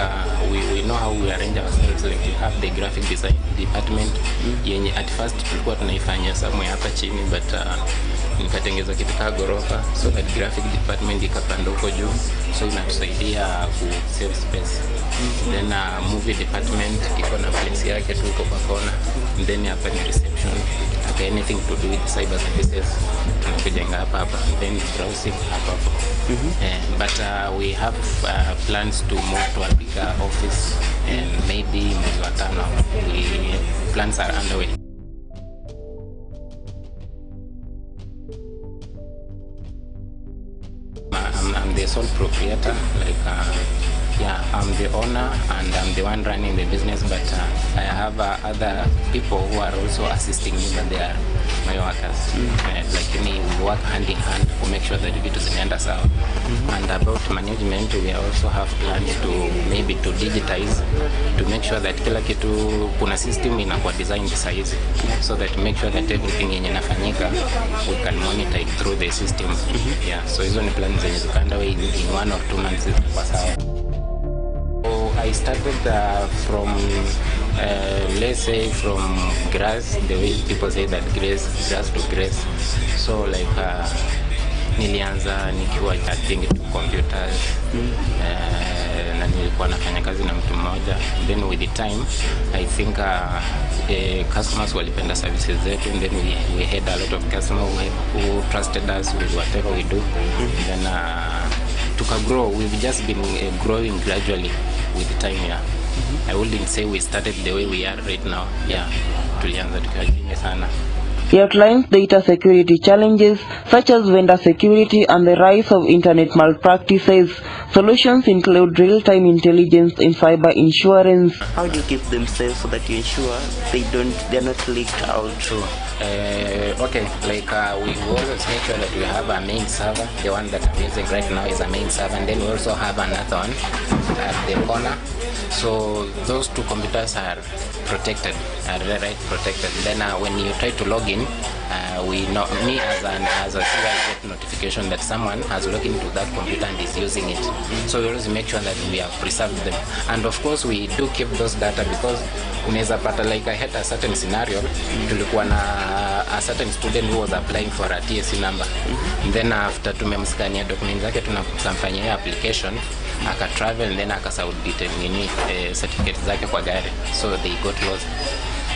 we know how we arrange ourselves. Like we have the graphic design department. Yenye at first tulikuwa tunaifanya somewhere hapa chini, but nikatengeza kitu kama gorofa, so that graphic department ikapanda huko juu, so inatusaidia ku save space. Then movie department iko na place yake tu huko kwa kona. Then hapa ni reception. Okay, anything to do with cyber services tunakujenga hapa. Then browsing hapa. But we have plans to move to a bigger office, and maybe mwezi wa 5 plans are underway. I'm the sole proprietor, like I'm the owner and I'm the one running the business, but I have other people who are also assisting me, but they are my workers. Like we work hand in hand to make sure that vitu zinaenda sawa. And about management, we also have plans to maybe to digitize, to make sure that kila kitu kuna system inakuwa designed size, so that make sure that everything yenye inafanyika we can monitor it through the system. Yeah, so hizo ni plans zenye zikaenda in 1 or 2 months kwa sawa. I started from, let's say, from grass, the way people say that grass to grace. So like nilianza nikiwa I think 2 computers, na nilikuwa nafanya kazi na mtu mmoja. Then with the time I think customers walipenda services zetu, and then we had a lot of customers who trusted us with whatever we do. Then grow. We've just been growing gradually with the time. Yeah, I wouldn't say we started the way we are right now. Yeah, tulianza tukiwa chini sana. He outlines data security challenges such as vendor security and the rise of internet malpractices. Solutions include real-time intelligence in cyber insurance. How do you keep them safe so that you ensure they're not leaked out? True. Okay, like we always make sure that we have a main server. The one that I'm using right now is a main server, and then we also have another one at the corner. So those two computers are protected, protected. Then when you try to log in, me as a CI get notification that someone has logged into that computer and is using it. So we always make sure that we have preserved them. And of course we do keep those data because unaweza pata, like I had a certain scenario, tulikuwa na a certain student who was applying for a TSC number. And then after tumemskania documents zake tunamfanyia application, aka travel and then akasubmit certificate zake kwa gari. So they got lost.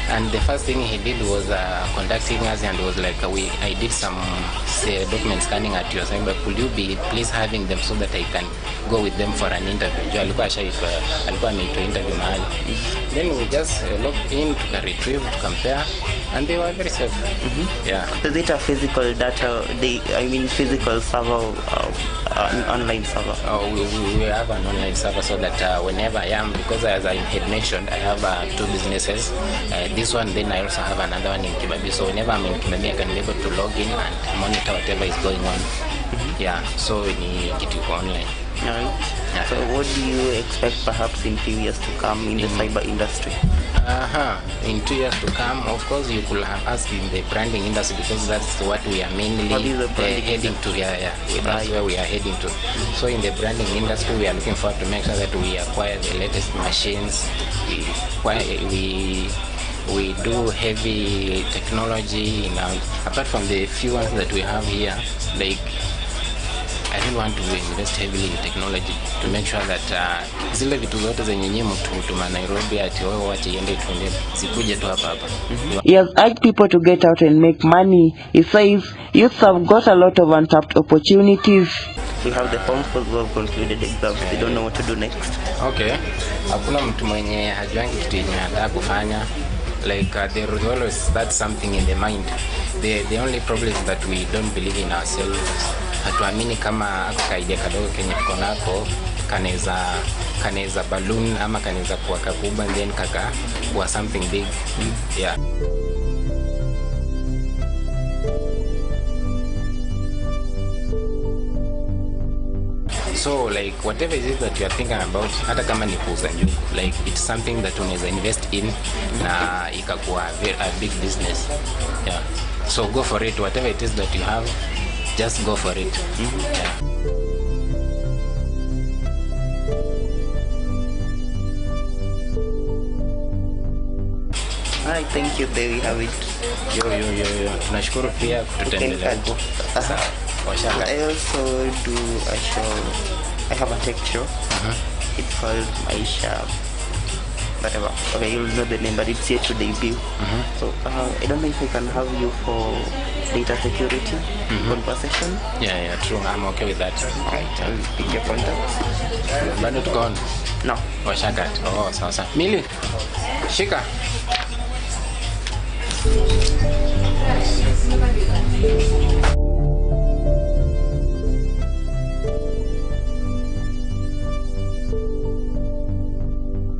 And the first thing he did was contacting us and was like, I did some document scanning at your side, but could you be please having them so that I can go with them for an interview? Alikuwa ameitwa interview mahali. Then we just logged in, to retrieve, to compare, and they were very safe. Yeah. Is it a physical data? Physical server, an online server? We have an online server so that whenever I am, because as I had mentioned, I have 2 businesses. This one, then I also have another one in Kibabi. So whenever I'm in Kibabi, I can be able to log in and monitor whatever is going on. Yeah, so we need to go online. Alright. Yeah. So what do you expect perhaps in 2 years to come in the cyber industry? In 2 years to come, of course, you could have asked in the branding industry because that's what we are mainly heading to. That's where we are heading to. So in the branding industry, we are looking forward to make sure that we acquire the latest machines. We do heavy technology. Apart from the few ones that we have here, like I really want to invest heavily in technology to make sure that zile vitu zote zenye nyinyi mtuma Nairobi ati wao wache iende tuende zikuje tu hapa. He has urged people to get out and make money. He says youths have got a lot of untapped opportunities. We have the forms for those concluded exams. They don't know what to do next. Okay. Hakuna mtu mwenye hajuangi kitu yenye anataka kufanya. Like there is always that something in the mind. The only problem is that we don't believe in ourselves. Hatuamini kama idea kadogo kenye tuko nako kanaweza balloon ama kanaweza kuwa kakubwa and then kuwa something big. Yeah. So like whatever it is that you are thinking about, hata kama ni kuuza njugu, like it's something that unaweza invest in na ikakuwa a big business. Yeah. So go for it. Whatever it is that you have, just go for it. Yeah. Alright, thank you. There we have it. Yo. Tunashukuru pia kututembelea huko. Sawa. I also do a show. I have a tech show. It's called Maisha. Whatever. Okay, you'll know the name, but it's yet to debut. So I don't know if I can have you for data security conversation. Yeah, true. I'm okay with that. Alright, I'll pick your contacts. Bado tuko on? No. Washakat. Oh, sawa. Mili, shika.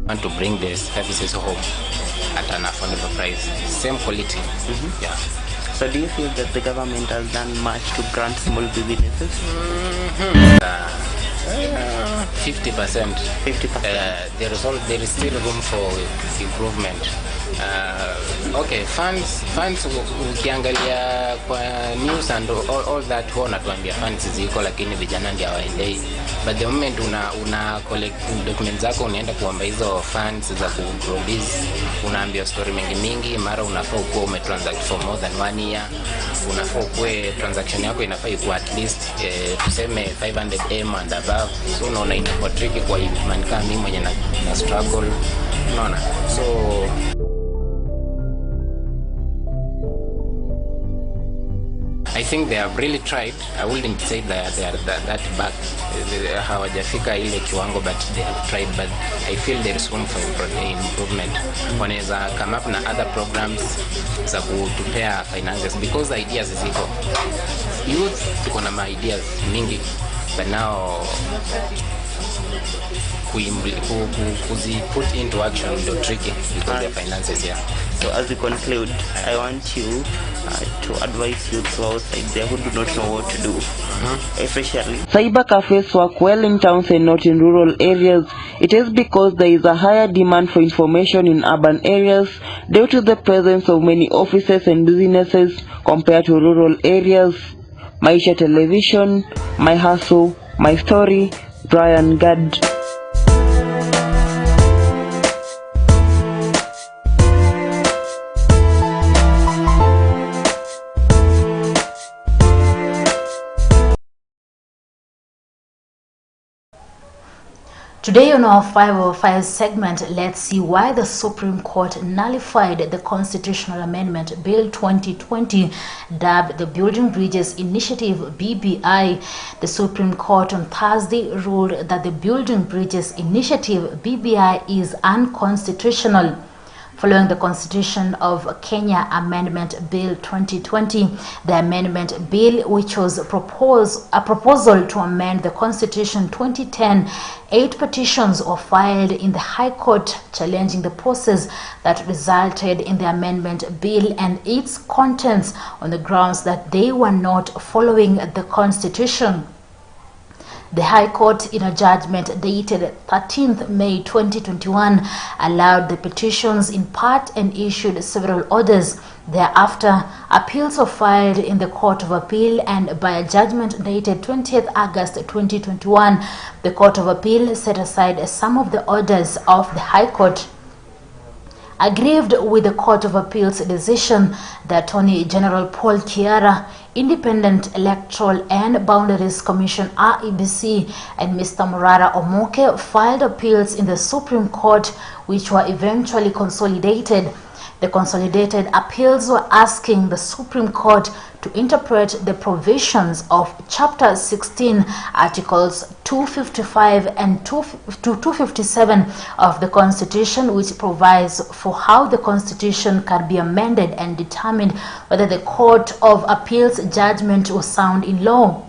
Want to bring the services home at an affordable price, same quality. Yeah. So do you feel that the government has done much to grant small businesses? 50%. 50%. There is still room for improvement. Okay, funds ukiangalia kwa news and all that huwa natuambia funds ziko lakini vijana ndio hawaendei. But the moment una collect documents zako unaenda kuomba hizo funds za ku-release, unaambia story mingi mara unafaa kuwa umetransact for more than 1 year. Unafaa kuwa transaction yako inafaa ikuwa at least tuseme 500M and above. So unaona inakuwa tricky kwa man kama mimi mwenye na struggle. Unaona? So I think they have really tried. I wouldn't say that they are that back. Hawajafika ile kiwango, but they have tried. But I feel there is room for improvement. Wanaweza come up na other programs za kutupea finances, because ideas ziko. Youth tuko na ideas mingi, but now put into action the tricky because the finances here. So as we conclude, I want you to advise youths who are outside there who do not know what to do, especially. Cyber cafes work well in towns and not in rural areas. It is because there is a higher demand for information in urban areas due to the presence of many offices and businesses compared to rural areas. Maisha Television, my hustle, my story, Brian Gad. Today on our 505 segment, let's see why the Supreme Court nullified the Constitutional Amendment Bill 2020, dubbed the Building Bridges Initiative BBI. The Supreme Court on Thursday ruled that the Building Bridges Initiative BBI is unconstitutional. Following the Constitution of Kenya Amendment Bill 2020, the amendment bill, which was a proposal to amend the Constitution 2010, 8 petitions were filed in the High Court challenging the process that resulted in the amendment bill and its contents on the grounds that they were not following the Constitution. The High Court, in a judgment dated 13th May 2021, allowed the petitions in part and issued several orders. Thereafter, appeals were filed in the Court of Appeal, and by a judgment dated 20th August 2021, the Court of Appeal set aside some of the orders of the High Court. Aggrieved with the Court of Appeal's decision, the Attorney General Paul Kiara, Independent Electoral and Boundaries Commission (IEBC) and Mr. Murara Omoke filed appeals in the Supreme Court, which were eventually consolidated. The consolidated appeals were asking the Supreme Court to interpret the provisions of Chapter 16, Articles 255 and 257 of the Constitution, which provides for how the Constitution can be amended and determined whether the Court of Appeal's judgment was sound in law.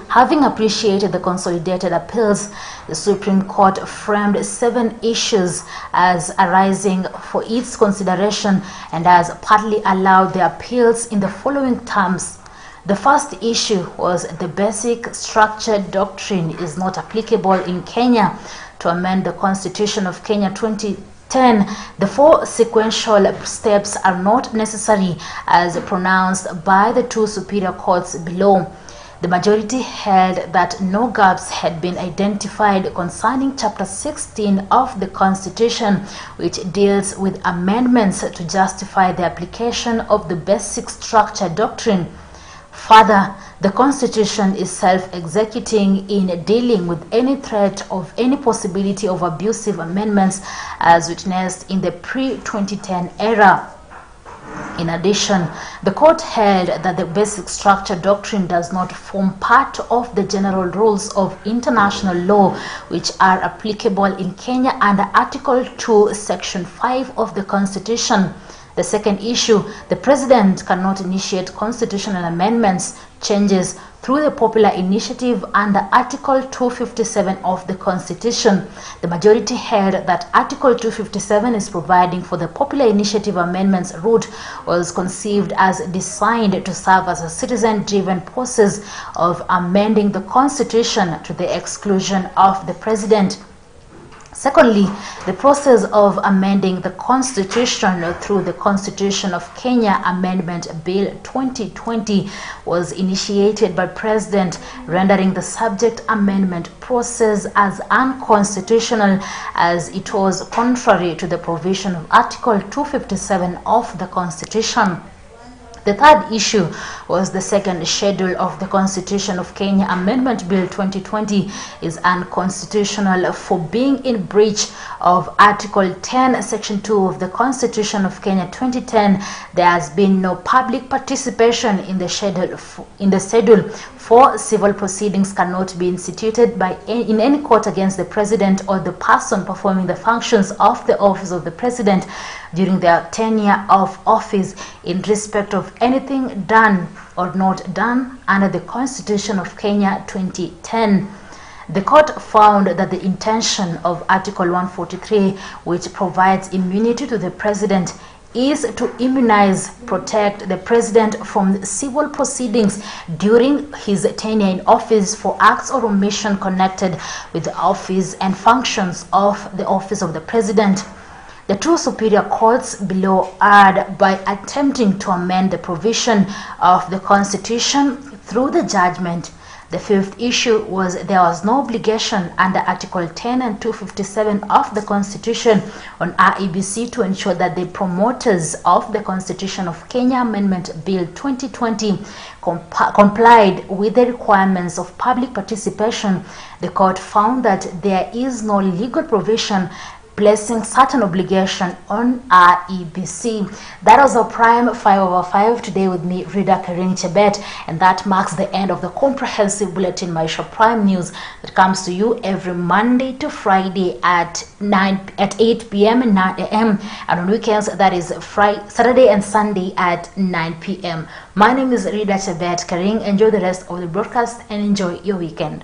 Having appreciated the consolidated appeals, the Supreme Court framed 7 issues as arising for its consideration and has partly allowed the appeals in the following terms. The first issue was the basic structure doctrine is not applicable in Kenya to amend the Constitution of Kenya 2010. The 4 sequential steps are not necessary as pronounced by the 2 superior courts below. The majority held that no gaps had been identified concerning Chapter 16 of the Constitution, which deals with amendments to justify the application of the basic structure doctrine. Further, the Constitution is self-executing in dealing with any threat of any possibility of abusive amendments as witnessed in the pre-2010 era. In addition, the court held that the basic structure doctrine does not form part of the general rules of international law which are applicable in Kenya under Article 2, Section 5 of the Constitution. The second issue, the President cannot initiate constitutional amendments, changes through the popular initiative under Article 257 of the Constitution. The majority held that Article 257 is providing for the popular initiative amendments route was conceived as designed to serve as a citizen-driven process of amending the Constitution to the exclusion of the President. Secondly, the process of amending the Constitution through the Constitution of Kenya Amendment Bill 2020 was initiated by President, rendering the subject amendment process as unconstitutional as it was contrary to the provision of Article 257 of the Constitution. The third issue was the second schedule of the Constitution of Kenya Amendment Bill 2020 is unconstitutional for being in breach of Article 10, Section 2 of the Constitution of Kenya 2010. There has been no public participation in the schedule. For civil proceedings cannot be instituted in any court against the president or the person performing the functions of the office of the president during their tenure of office in respect of anything done or not done under the Constitution of Kenya 2010. The court found that the intention of Article 143, which provides immunity to the president, is to immunize, protect the president from civil proceedings during his tenure in office for acts or omission connected with the office and functions of the office of the president. The two superior courts below erred by attempting to amend the provision of the Constitution through the judgment. The fifth issue was there was no obligation under Article 10 and 257 of the Constitution on IEBC to ensure that the promoters of the Constitution of Kenya Amendment Bill 2020 complied with the requirements of public participation. The court found that there is no legal provision placing certain obligation on IEBC. That was our Prime 5/5 today with me, Rida Karin Chebet, and that marks the end of the comprehensive bulletin Maisha Prime News that comes to you every Monday to Friday at 8 p.m. and 9 a.m. and on weekends that is Saturday and Sunday at 9 p.m. My name is Rida Chebet Karin. Enjoy the rest of the broadcast and enjoy your weekend.